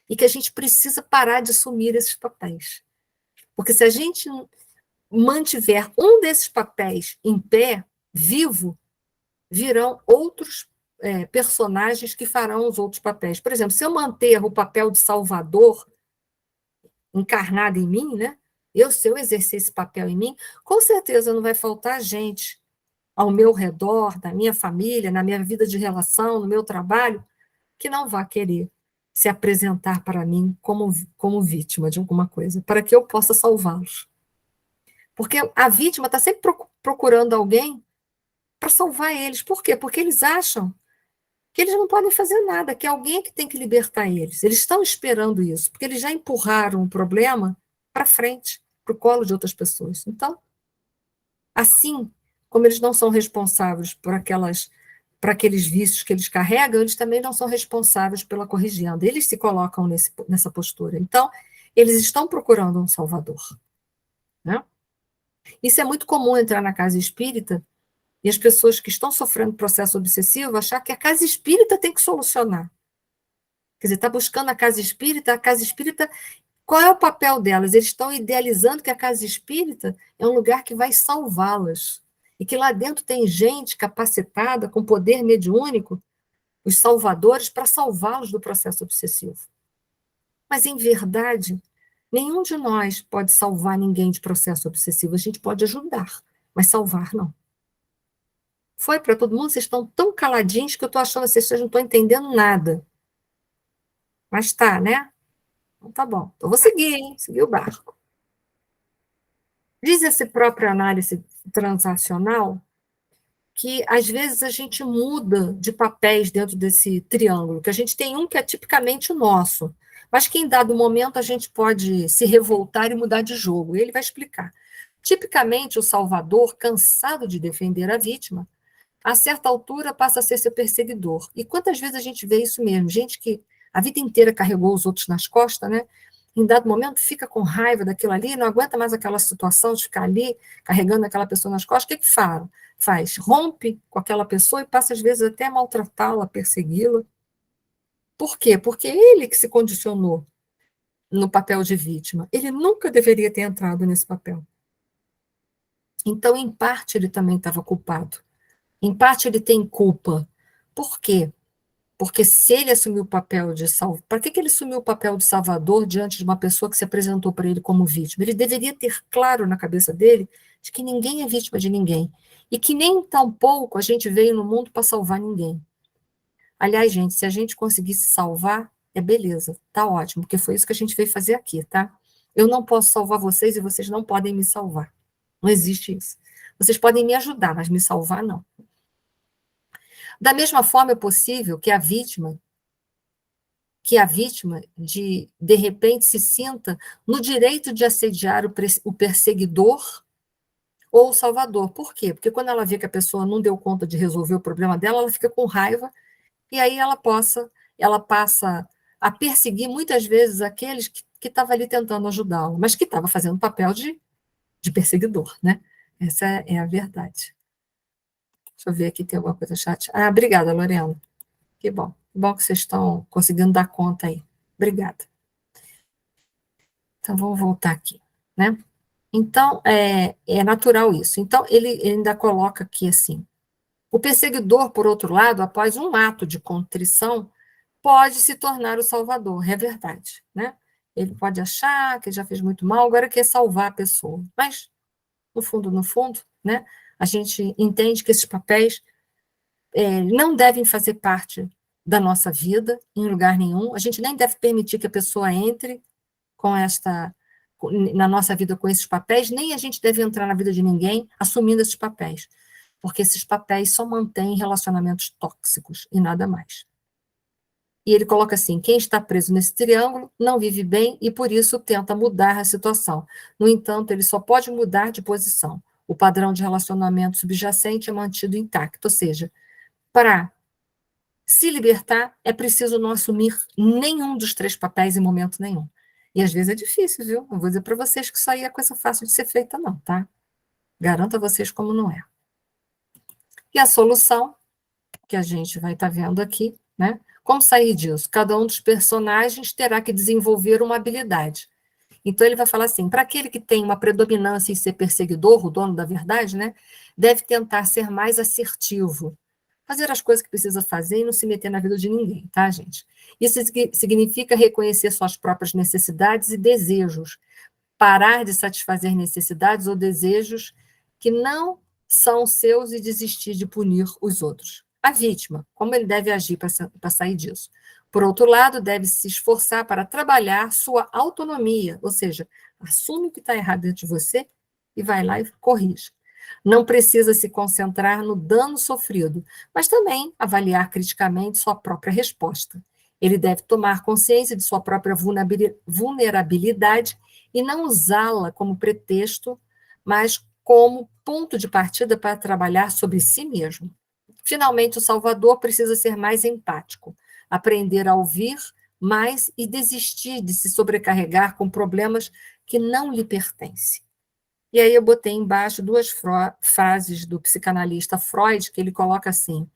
E que a gente precisa parar de assumir esses papéis. Porque se a gente mantiver um desses papéis em pé, vivo, virão outros personagens que farão os outros papéis. Por exemplo, se eu manter o papel de salvador encarnado em mim, né? Se eu exercer esse papel em mim, com certeza não vai faltar gente ao meu redor, da minha família, na minha vida de relação, no meu trabalho, que não vai querer se apresentar para mim como vítima de alguma coisa, para que eu possa salvá-los. Porque a vítima está sempre procurando alguém para salvar eles. Por quê? Porque eles acham que eles não podem fazer nada, que é alguém que tem que libertar eles. Eles estão esperando isso, porque eles já empurraram o problema para frente, para o colo de outras pessoas. Então, assim como eles não são responsáveis por aqueles vícios que eles carregam, eles também não são responsáveis pela corrigenda. Eles se colocam nessa postura. Então, eles estão procurando um salvador. Né? Isso é muito comum entrar na casa espírita e as pessoas que estão sofrendo processo obsessivo achar que a casa espírita tem que solucionar. Quer dizer, está buscando a casa espírita, qual é o papel delas? Eles estão idealizando que a casa espírita é um lugar que vai salvá-las. E que lá dentro tem gente capacitada, com poder mediúnico, os salvadores, para salvá-los do processo obsessivo. Mas, em verdade, nenhum de nós pode salvar ninguém de processo obsessivo. A gente pode ajudar, mas salvar não. Foi para todo mundo? Vocês estão tão caladinhos que eu estou achando que vocês não estão entendendo nada. Mas tá, né? Então tá bom. Então vou seguir, hein? Seguir o barco. Diz essa própria análise transacional que, às vezes, a gente muda de papéis dentro desse triângulo, que a gente tem um que é tipicamente o nosso, mas que, em dado momento, a gente pode se revoltar e mudar de jogo. E ele vai explicar. Tipicamente, o salvador, cansado de defender a vítima, a certa altura passa a ser seu perseguidor. E quantas vezes a gente vê isso mesmo? Gente que a vida inteira carregou os outros nas costas, né? Em dado momento fica com raiva daquilo ali, não aguenta mais aquela situação de ficar ali carregando aquela pessoa nas costas, o que faz? Rompe com aquela pessoa e passa às vezes até a maltratá-la, persegui-la. Por quê? Porque ele que se condicionou no papel de vítima. Ele nunca deveria ter entrado nesse papel. Então, em parte, ele também estava culpado. Em parte, ele tem culpa. Por quê? Porque se ele assumiu o papel de salvador, para que ele assumiu o papel de salvador diante de uma pessoa que se apresentou para ele como vítima? Ele deveria ter claro na cabeça dele de que ninguém é vítima de ninguém. E que nem tampouco a gente veio no mundo para salvar ninguém. Aliás, gente, se a gente conseguisse salvar, é beleza, tá ótimo, porque foi isso que a gente veio fazer aqui, tá? Eu não posso salvar vocês e vocês não podem me salvar. Não existe isso. Vocês podem me ajudar, mas me salvar, não. Da mesma forma, é possível que a vítima de repente se sinta no direito de assediar o perseguidor ou o salvador. Por quê? Porque quando ela vê que a pessoa não deu conta de resolver o problema dela, ela fica com raiva e aí ela passa a perseguir muitas vezes aqueles que estavam ali tentando ajudá-la, mas que estava fazendo o papel de perseguidor, né? Essa é a verdade. Deixa eu ver aqui, tem alguma coisa chat. Ah, obrigada, Lorena. Que bom. Que bom que vocês estão conseguindo dar conta aí. Obrigada. Então, vamos voltar aqui, né? Então, é natural isso. Então, ele ainda coloca aqui assim, o perseguidor, por outro lado, após um ato de contrição, pode se tornar o salvador, é verdade, né? Ele pode achar que já fez muito mal, agora quer salvar a pessoa. Mas, no fundo, né, a gente entende que esses papéis não devem fazer parte da nossa vida, em lugar nenhum. A gente nem deve permitir que a pessoa entre na nossa vida com esses papéis, nem a gente deve entrar na vida de ninguém assumindo esses papéis, porque esses papéis só mantêm relacionamentos tóxicos e nada mais. E ele coloca assim, quem está preso nesse triângulo não vive bem e por isso tenta mudar a situação. No entanto, ele só pode mudar de posição. O padrão de relacionamento subjacente é mantido intacto, ou seja, para se libertar, é preciso não assumir nenhum dos três papéis em momento nenhum. E às vezes é difícil, viu? Não vou dizer para vocês que isso aí é coisa fácil de ser feita, não, tá? Garanto a vocês como não é. E a solução, que a gente vai estar vendo aqui, né? Como sair disso? Cada um dos personagens terá que desenvolver uma habilidade. Então, ele vai falar assim, para aquele que tem uma predominância em ser perseguidor, o dono da verdade, né? Deve tentar ser mais assertivo, fazer as coisas que precisa fazer e não se meter na vida de ninguém, tá, gente? Isso significa reconhecer suas próprias necessidades e desejos, parar de satisfazer necessidades ou desejos que não são seus e desistir de punir os outros. A vítima, como ele deve agir para sair disso? Por outro lado, deve se esforçar para trabalhar sua autonomia, ou seja, assume o que está errado dentro de você e vai lá e corrige. Não precisa se concentrar no dano sofrido, mas também avaliar criticamente sua própria resposta. Ele deve tomar consciência de sua própria vulnerabilidade e não usá-la como pretexto, mas como ponto de partida para trabalhar sobre si mesmo. Finalmente, o salvador precisa ser mais empático, aprender a ouvir mais e desistir de se sobrecarregar com problemas que não lhe pertencem. E aí eu botei embaixo duas frases do psicanalista Freud, que ele coloca assim,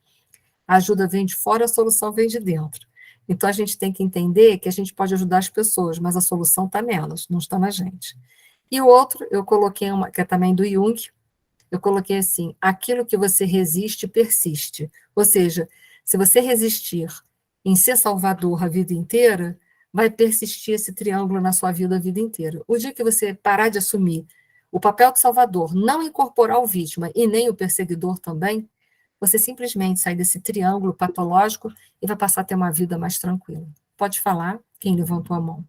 a ajuda vem de fora, a solução vem de dentro. Então, a gente tem que entender que a gente pode ajudar as pessoas, mas a solução está nelas, não está na gente. E o outro, eu coloquei uma, que é também do Jung, eu coloquei assim, aquilo que você resiste, persiste. Ou seja, se você resistir em ser salvador a vida inteira, vai persistir esse triângulo na sua vida a vida inteira. O dia que você parar de assumir o papel de salvador, não incorporar o vítima e nem o perseguidor também, você simplesmente sai desse triângulo patológico e vai passar a ter uma vida mais tranquila. Pode falar, quem levantou a mão.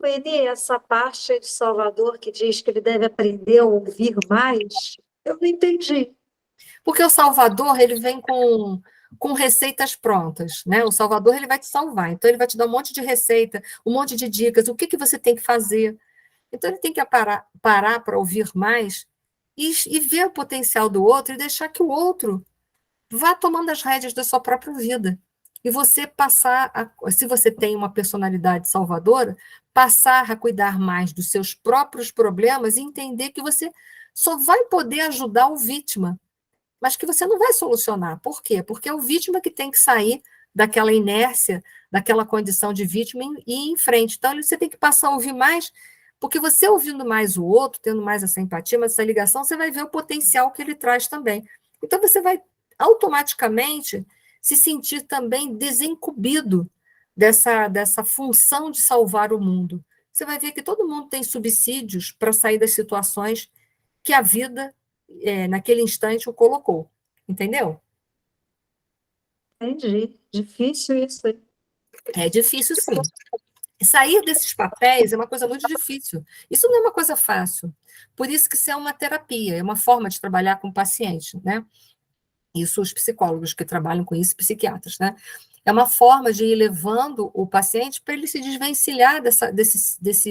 Eli, essa parte de Salvador que diz que ele deve aprender a ouvir mais, eu não entendi. Porque o salvador, ele vem com receitas prontas, né? O salvador, ele vai te salvar. Então, ele vai te dar um monte de receita, um monte de dicas, o que você tem que fazer. Então, ele tem que parar para ouvir mais e ver o potencial do outro e deixar que o outro vá tomando as rédeas da sua própria vida. e você passar, se você tem uma personalidade salvadora, passar a cuidar mais dos seus próprios problemas e entender que você só vai poder ajudar o vítima, mas que você não vai solucionar. Por quê? Porque é o vítima que tem que sair daquela inércia, daquela condição de vítima e ir em frente. Então, você tem que passar a ouvir mais, porque você ouvindo mais o outro, tendo mais essa empatia, mais essa ligação, você vai ver o potencial que ele traz também. Então, você vai automaticamente se sentir também desincumbido dessa função de salvar o mundo. Você vai ver que todo mundo tem subsídios para sair das situações que a vida, naquele instante, o colocou. Entendeu? Entendi. Difícil isso, hein? É difícil, sim. Sair desses papéis é uma coisa muito difícil. Isso não é uma coisa fácil. Por isso que isso é uma terapia, é uma forma de trabalhar com o paciente, né? Isso os psicólogos que trabalham com isso, psiquiatras, né? É uma forma de ir levando o paciente para ele se desvencilhar desse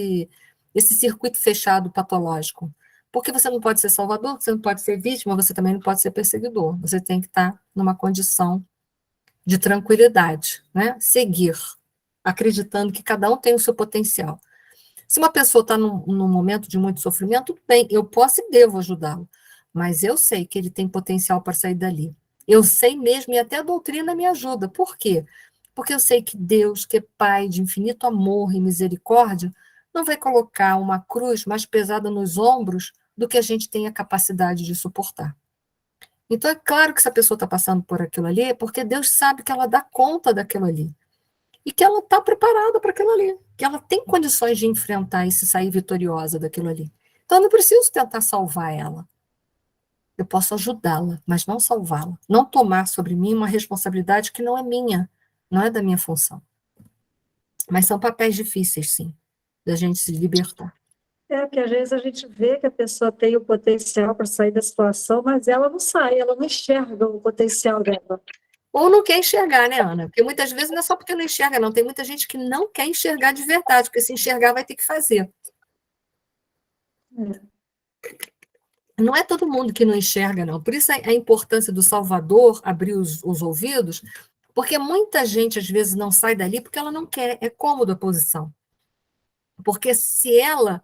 circuito fechado patológico. Porque você não pode ser salvador, você não pode ser vítima, você também não pode ser perseguidor. Você tem que estar numa condição de tranquilidade, né? Seguir, acreditando que cada um tem o seu potencial. Se uma pessoa está num momento de muito sofrimento, tudo bem, eu posso e devo ajudá-lo, mas eu sei que ele tem potencial para sair dali. Eu sei mesmo, e até a doutrina me ajuda. Por quê? Porque eu sei que Deus, que é Pai de infinito amor e misericórdia, não vai colocar uma cruz mais pesada nos ombros do que a gente tem a capacidade de suportar. Então, é claro que se a pessoa está passando por aquilo ali, é porque Deus sabe que ela dá conta daquilo ali. E que ela está preparada para aquilo ali. Que ela tem condições de enfrentar e se sair vitoriosa daquilo ali. Então, eu não preciso tentar salvar ela. Eu posso ajudá-la, mas não salvá-la. Não tomar sobre mim uma responsabilidade que não é minha, não é da minha função. Mas são papéis difíceis, sim, da gente se libertar. É que às vezes a gente vê que a pessoa tem o potencial para sair da situação, mas ela não sai, ela não enxerga o potencial dela. Ou não quer enxergar, né, Ana? Porque muitas vezes não é só porque não enxerga, não. Tem muita gente que não quer enxergar de verdade, porque se enxergar vai ter que fazer. Não é todo mundo que não enxerga, não. Por isso a importância do Salvador abrir os ouvidos, porque muita gente, às vezes, não sai dali porque ela não quer, é cômodo a posição. Porque se ela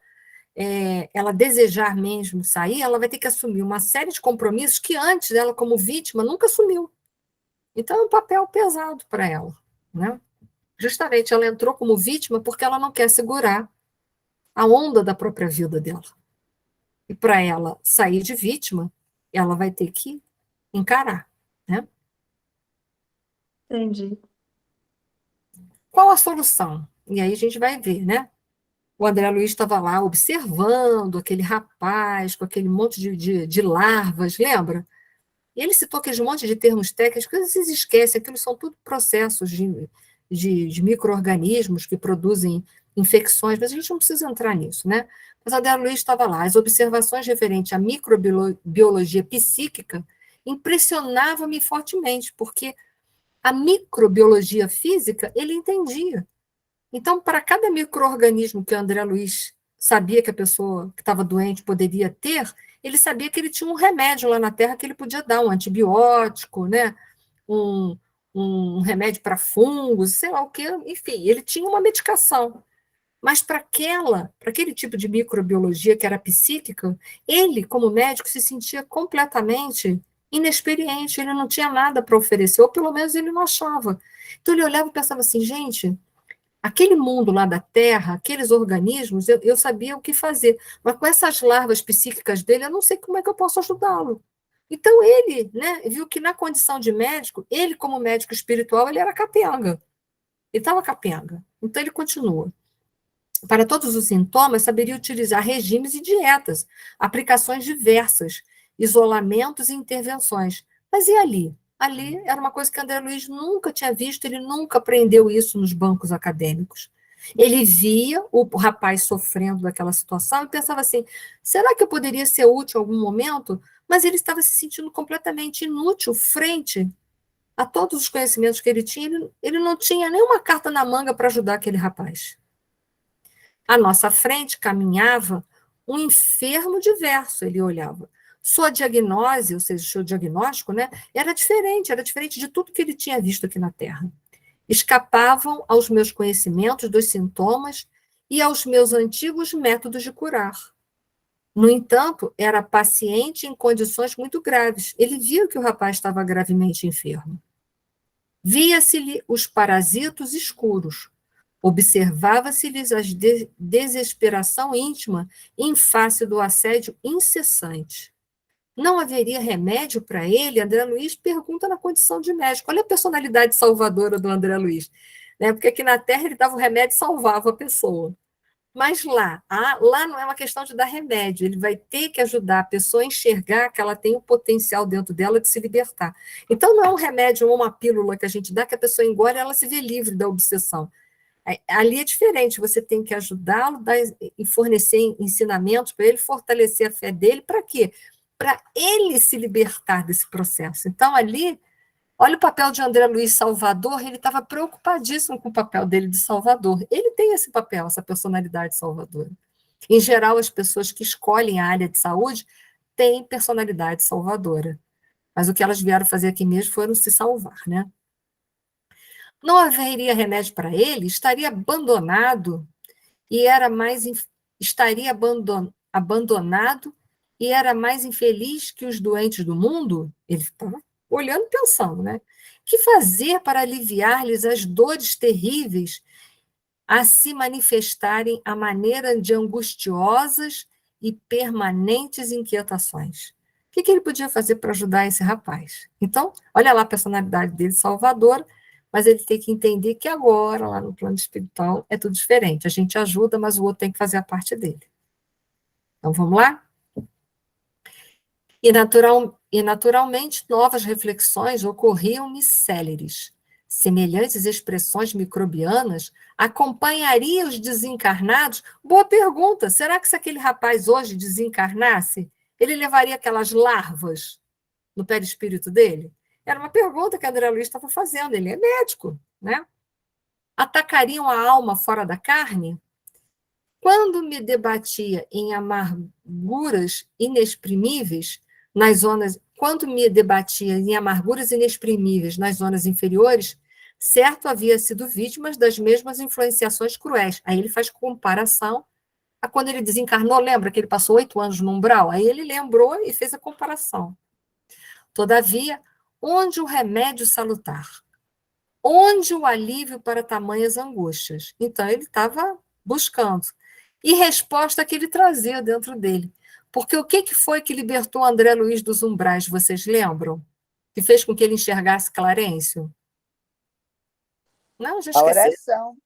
desejar mesmo sair, ela vai ter que assumir uma série de compromissos que antes ela, como vítima, nunca assumiu. Então, é um papel pesado para ela, né? Justamente, ela entrou como vítima porque ela não quer segurar a onda da própria vida dela. E para ela sair de vítima, ela vai ter que encarar, né? Entendi. Qual a solução? E aí a gente vai ver, né? O André Luiz estava lá observando aquele rapaz com aquele monte de larvas, lembra? E ele citou aquele monte de termos técnicos que vocês esquecem, aquilo são tudo processos de micro-organismos que produzem infecções, mas a gente não precisa entrar nisso, né? Mas o André Luiz estava lá, as observações referentes à microbiologia psíquica impressionavam-me fortemente, porque a microbiologia física ele entendia. Então, para cada micro-organismo que o André Luiz sabia que a pessoa que estava doente poderia ter, ele sabia que ele tinha um remédio lá na Terra que ele podia dar, um antibiótico, né? um, um remédio para fungos, sei lá o quê, enfim, ele tinha uma medicação. Mas para aquele tipo de microbiologia que era psíquica, ele, como médico, se sentia completamente inexperiente, ele não tinha nada para oferecer, ou pelo menos ele não achava. Então ele olhava e pensava assim, gente, aquele mundo lá da Terra, aqueles organismos, eu sabia o que fazer, mas com essas larvas psíquicas dele, eu não sei como é que eu posso ajudá-lo. Então ele, né, viu que na condição de médico, ele como médico espiritual, ele era capenga. Ele estava capenga. Então ele continua. Para todos os sintomas, saberia utilizar regimes e dietas, aplicações diversas, isolamentos e intervenções. Mas e ali? Ali era uma coisa que André Luiz nunca tinha visto, ele nunca aprendeu isso nos bancos acadêmicos. Ele via o rapaz sofrendo daquela situação e pensava assim: será que eu poderia ser útil em algum momento? Mas ele estava se sentindo completamente inútil frente a todos os conhecimentos que ele tinha. Ele não tinha nenhuma carta na manga para ajudar aquele rapaz. À nossa frente caminhava um enfermo diverso, ele olhava. Sua diagnose, ou seja, o seu diagnóstico, né, era diferente de tudo que ele tinha visto aqui na Terra. escapavam aos meus conhecimentos dos sintomas e aos meus antigos métodos de curar. No entanto, era paciente em condições muito graves. Ele viu que o rapaz estava gravemente enfermo. Via-se-lhe os parasitos escuros. Observava-se-lhes a desesperação íntima em face do assédio incessante. Não haveria remédio para ele? André Luiz pergunta na condição de médico. Olha a personalidade salvadora do André Luiz. Né? Porque aqui na Terra ele dava o remédio e salvava a pessoa. Mas lá não é uma questão de dar remédio, ele vai ter que ajudar a pessoa a enxergar que ela tem o potencial dentro dela de se libertar. Então, não é um remédio ou uma pílula que a gente dá que a pessoa engole e ela se vê livre da obsessão. Ali é diferente, você tem que ajudá-lo e fornecer ensinamentos para ele, fortalecer a fé dele, para quê? Para ele se libertar desse processo. Então, ali, olha o papel de André Luiz Salvador, ele estava preocupadíssimo com o papel dele de Salvador. Ele tem esse papel, essa personalidade salvadora. Em geral, as pessoas que escolhem a área de saúde têm personalidade salvadora. Mas o que elas vieram fazer aqui mesmo foram se salvar, né? Não haveria remédio para ele, estaria abandonado e era mais abandonado e era mais infeliz que os doentes do mundo? Ele estava olhando e pensando, né? Que fazer para aliviar-lhes as dores terríveis a se manifestarem à maneira de angustiosas e permanentes inquietações? O que ele podia fazer para ajudar esse rapaz? Então, olha lá a personalidade dele, salvadora, mas ele tem que entender que agora, lá no plano espiritual, é tudo diferente. A gente ajuda, mas o outro tem que fazer a parte dele. Então, vamos lá? E naturalmente, novas reflexões ocorriam-me céleres. Semelhantes expressões microbianas acompanhariam os desencarnados? Boa pergunta. Será que se aquele rapaz hoje desencarnasse, ele levaria aquelas larvas no perispírito dele? Era uma pergunta que André Luiz estava fazendo. Ele é médico, né? Atacariam a alma fora da carne? Quando me debatia em amarguras inexprimíveis nas zonas inferiores, certo havia sido vítimas das mesmas influenciações cruéis. Aí ele faz comparação a quando ele desencarnou, lembra que ele passou 8 anos no umbral? Aí ele lembrou e fez a comparação. Todavia, onde o remédio salutar? Onde o alívio para tamanhas angústias? Então, ele estava buscando. E resposta que ele trazia dentro dele. Porque o que foi que libertou André Luiz dos umbrais, vocês lembram? Que fez com que ele enxergasse Clarencio? Não, já esqueci. A oração.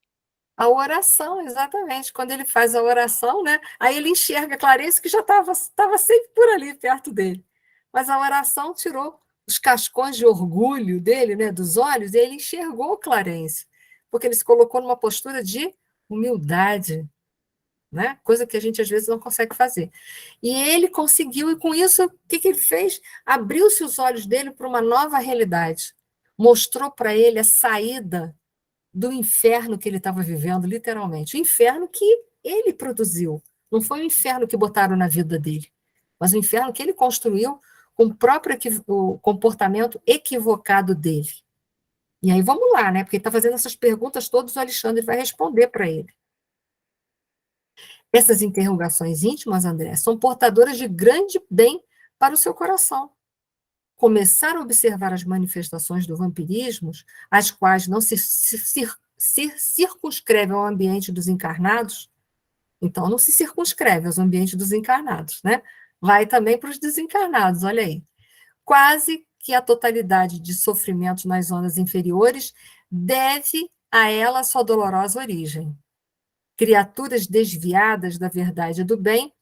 A oração, exatamente. Quando ele faz a oração, né? Aí ele enxerga Clarencio, que já estava sempre por ali, perto dele. Mas a oração tirou os cascões de orgulho dele, né, dos olhos, e ele enxergou Clarencio, porque ele se colocou numa postura de humildade, né? Coisa que a gente às vezes não consegue fazer. E ele conseguiu, e com isso, o que ele fez? Abriu-se os olhos dele para uma nova realidade. Mostrou para ele a saída do inferno que ele estava vivendo, literalmente. O inferno que ele produziu. Não foi o inferno que botaram na vida dele, mas o inferno que ele construiu com o próprio comportamento equivocado dele. E aí vamos lá, né? Porque ele está fazendo essas perguntas todas, o Alexandre vai responder para ele. Essas interrogações íntimas, André, são portadoras de grande bem para o seu coração. Começar a observar as manifestações do vampirismo, as quais não se circunscrevem ao ambiente dos encarnados, então não se circunscreve aos ambientes dos encarnados, né? Vai também para os desencarnados, olha aí. Quase que a totalidade de sofrimentos nas zonas inferiores deve a ela sua dolorosa origem. Criaturas desviadas da verdade e do bem,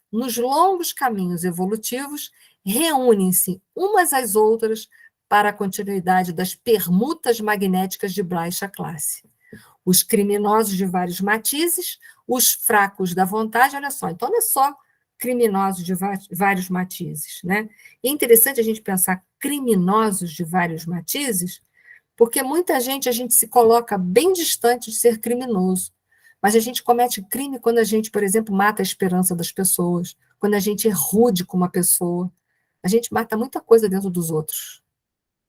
nos longos caminhos evolutivos, reúnem-se umas às outras para a continuidade das permutas magnéticas de baixa classe. Os criminosos de vários matizes, os fracos da vontade, olha só, então não é só criminosos de vários matizes, né? É interessante a gente pensar criminosos de vários matizes, porque muita gente, a gente se coloca bem distante de ser criminoso, mas a gente comete crime quando a gente, por exemplo, mata a esperança das pessoas, quando a gente é rude com uma pessoa, a gente mata muita coisa dentro dos outros.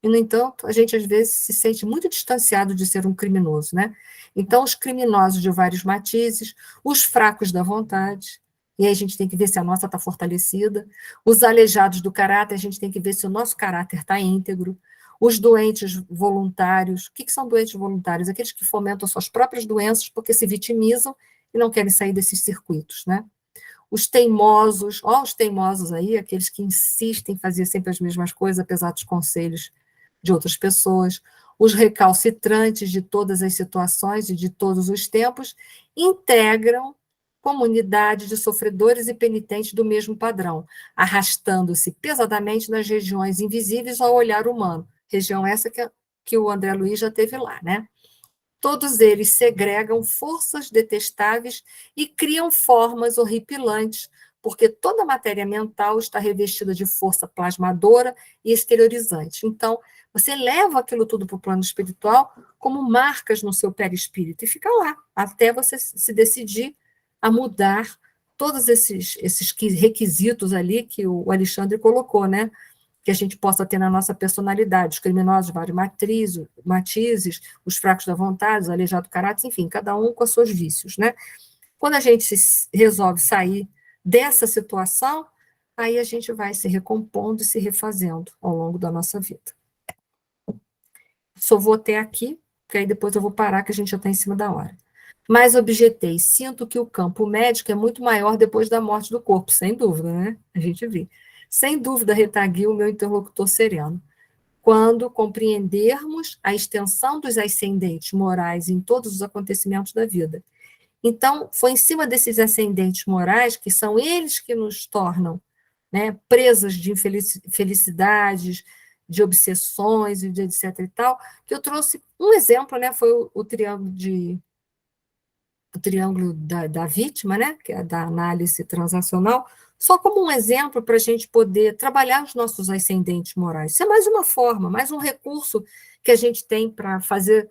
E, no entanto, a gente, às vezes, se sente muito distanciado de ser um criminoso, né? Então, os criminosos de vários matizes, os fracos da vontade, e aí a gente tem que ver se a nossa está fortalecida, os aleijados do caráter, a gente tem que ver se o nosso caráter está íntegro, os doentes voluntários. O que são doentes voluntários? Aqueles que fomentam suas próprias doenças porque se vitimizam e não querem sair desses circuitos, né? Os teimosos, ó, os teimosos aí, aqueles que insistem em fazer sempre as mesmas coisas, apesar dos conselhos de outras pessoas, os recalcitrantes de todas as situações e de todos os tempos, integram comunidade de sofredores e penitentes do mesmo padrão, arrastando-se pesadamente nas regiões invisíveis ao olhar humano, região essa que o André Luiz já teve lá, né? Todos eles segregam forças detestáveis e criam formas horripilantes, porque toda a matéria mental está revestida de força plasmadora e exteriorizante. Então, você leva aquilo tudo para o plano espiritual como marcas no seu perispírito e fica lá, até você se decidir a mudar todos esses requisitos ali que o Alexandre colocou, né? Que a gente possa ter na nossa personalidade, os criminosos de vários matizes, os fracos da vontade, os aleijados do caráter, enfim, cada um com os seus vícios, né? Quando a gente resolve sair dessa situação, aí a gente vai se recompondo e se refazendo ao longo da nossa vida. Só vou até aqui, porque aí depois eu vou parar, que a gente já está em cima da hora. Mas objetei, sinto que o campo médico é muito maior depois da morte do corpo, sem dúvida, né? A gente vê. Sem dúvida, retaguiu o meu interlocutor sereno. Quando compreendermos a extensão dos ascendentes morais em todos os acontecimentos da vida. Então, foi em cima desses ascendentes morais, que são eles que nos tornam, né, presas de infelicidades, de obsessões, e de etc. e tal, que eu trouxe um exemplo, né, foi o triângulo da vítima, né, que é da análise transacional, só como um exemplo para a gente poder trabalhar os nossos ascendentes morais. Isso é mais uma forma, mais um recurso que a gente tem para fazer,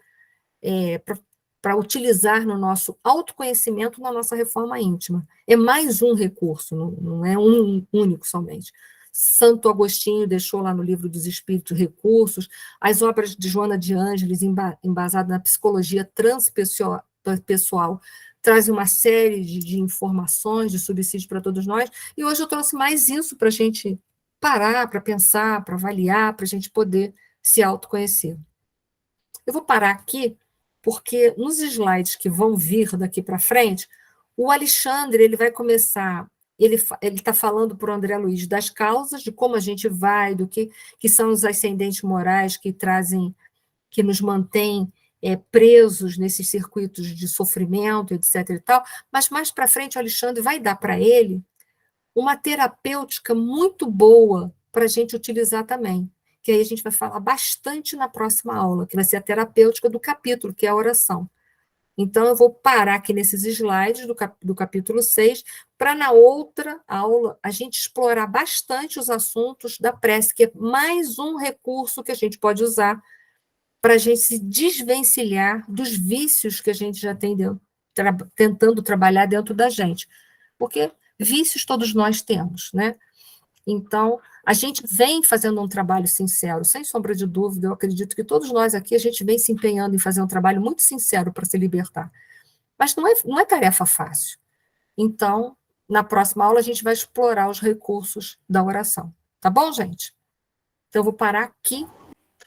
para utilizar no nosso autoconhecimento, na nossa reforma íntima. É mais um recurso, não é um único somente. Santo Agostinho deixou lá no Livro dos Espíritos recursos, as obras de Joana de Ângeles, embasadas na psicologia transpessoal, trazem uma série de informações, de subsídios para todos nós, e hoje eu trouxe mais isso para a gente parar, para pensar, para avaliar, para a gente poder se autoconhecer. Eu vou parar aqui, porque nos slides que vão vir daqui para frente, o Alexandre ele vai começar, ele está falando para o André Luiz das causas, de como a gente vai, do que são os ascendentes morais que trazem, que nos mantêm presos nesses circuitos de sofrimento, etc. e tal, mas mais para frente o Alexandre vai dar para ele uma terapêutica muito boa para a gente utilizar também, que aí a gente vai falar bastante na próxima aula, que vai ser a terapêutica do capítulo, que é a oração. Então, eu vou parar aqui nesses slides do capítulo 6, para na outra aula a gente explorar bastante os assuntos da prece, que é mais um recurso que a gente pode usar para a gente se desvencilhar dos vícios que a gente já tem tentando trabalhar dentro da gente. Porque vícios todos nós temos, né? Então, a gente vem fazendo um trabalho sincero, sem sombra de dúvida, eu acredito que todos nós aqui, a gente vem se empenhando em fazer um trabalho muito sincero para se libertar. Mas não é tarefa fácil. Então, na próxima aula, a gente vai explorar os recursos da oração. Tá bom, gente? Então, eu vou parar aqui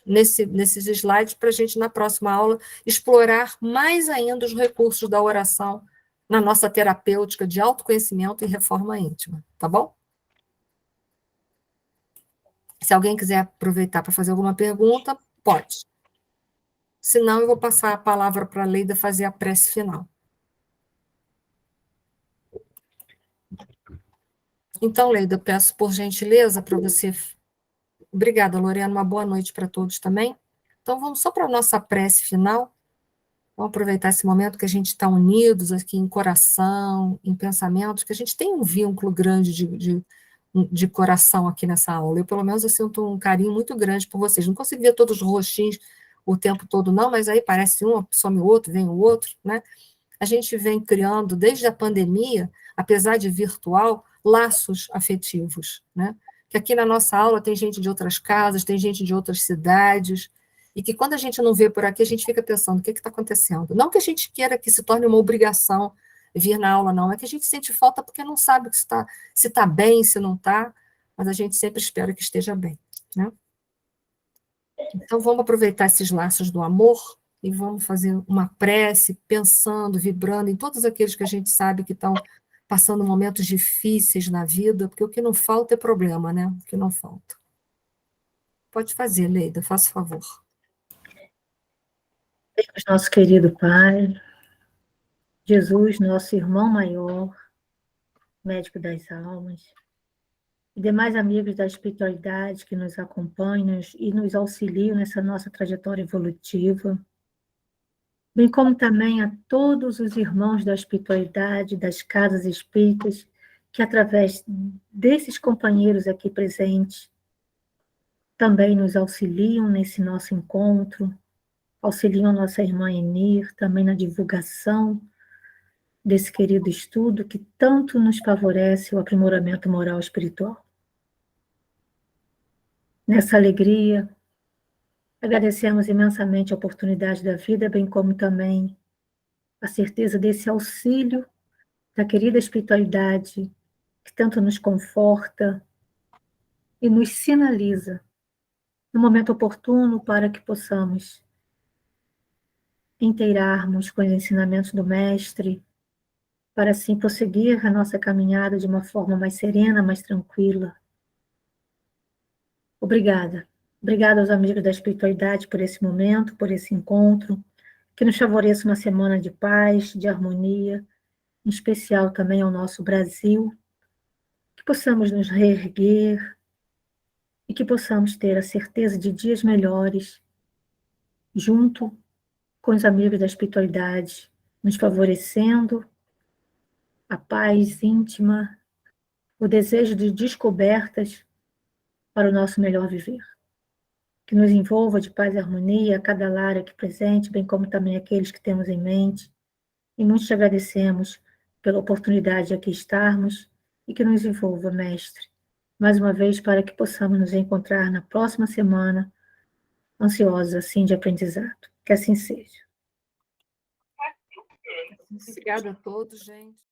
nesses slides para a gente, na próxima aula, explorar mais ainda os recursos da oração na nossa terapêutica de autoconhecimento e reforma íntima, tá bom? Se alguém quiser aproveitar para fazer alguma pergunta, pode. Senão, eu vou passar a palavra para a Leida fazer a prece final. Então, Leida, eu peço por gentileza para você... Obrigada, Lorena, uma boa noite para todos também. Então, vamos só para a nossa prece final. Vamos aproveitar esse momento que a gente está unidos aqui em coração, em pensamentos, que a gente tem um vínculo grande de coração aqui nessa aula. Eu, pelo menos, eu sinto um carinho muito grande por vocês. Não consigo ver todos os rostinhos o tempo todo, não, mas aí parece um, some o outro, vem o outro, né? A gente vem criando, desde a pandemia, apesar de virtual, laços afetivos, né? que aqui na nossa aula tem gente de outras casas, tem gente de outras cidades, e que quando a gente não vê por aqui, a gente fica pensando, o que está acontecendo? Não que a gente queira que se torne uma obrigação vir na aula, não, é que a gente sente falta porque não sabe se está bem, se não está, mas a gente sempre espera que esteja bem, né? Então, vamos aproveitar esses laços do amor e vamos fazer uma prece, pensando, vibrando em todos aqueles que a gente sabe que estão passando momentos difíceis na vida, porque o que não falta é problema, né? O que não falta. Pode fazer, Leida, faça favor. Deus, nosso querido Pai, Jesus, nosso irmão maior, médico das almas, e demais amigos da espiritualidade que nos acompanham e nos auxiliam nessa nossa trajetória evolutiva, bem como também a todos os irmãos da espiritualidade, das casas espíritas, que através desses companheiros aqui presentes, também nos auxiliam nesse nosso encontro, auxiliam nossa irmã Enir, também na divulgação desse querido estudo que tanto nos favorece o aprimoramento moral e espiritual. Nessa alegria, agradecemos imensamente a oportunidade da vida, bem como também a certeza desse auxílio da querida espiritualidade que tanto nos conforta e nos sinaliza no momento oportuno para que possamos inteirarmos com os ensinamentos do Mestre, para assim prosseguir a nossa caminhada de uma forma mais serena, mais tranquila. Obrigada. Obrigada aos amigos da espiritualidade por esse momento, por esse encontro, que nos favoreça uma semana de paz, de harmonia, em especial também ao nosso Brasil, que possamos nos reerguer e que possamos ter a certeza de dias melhores, junto com os amigos da espiritualidade, nos favorecendo a paz íntima, o desejo de descobertas para o nosso melhor viver. Que nos envolva de paz e harmonia a cada lar aqui presente, bem como também aqueles que temos em mente. E muito te agradecemos pela oportunidade de aqui estarmos e que nos envolva, Mestre, mais uma vez para que possamos nos encontrar na próxima semana, ansiosos assim de aprendizado. Que assim seja. Obrigada a todos, gente.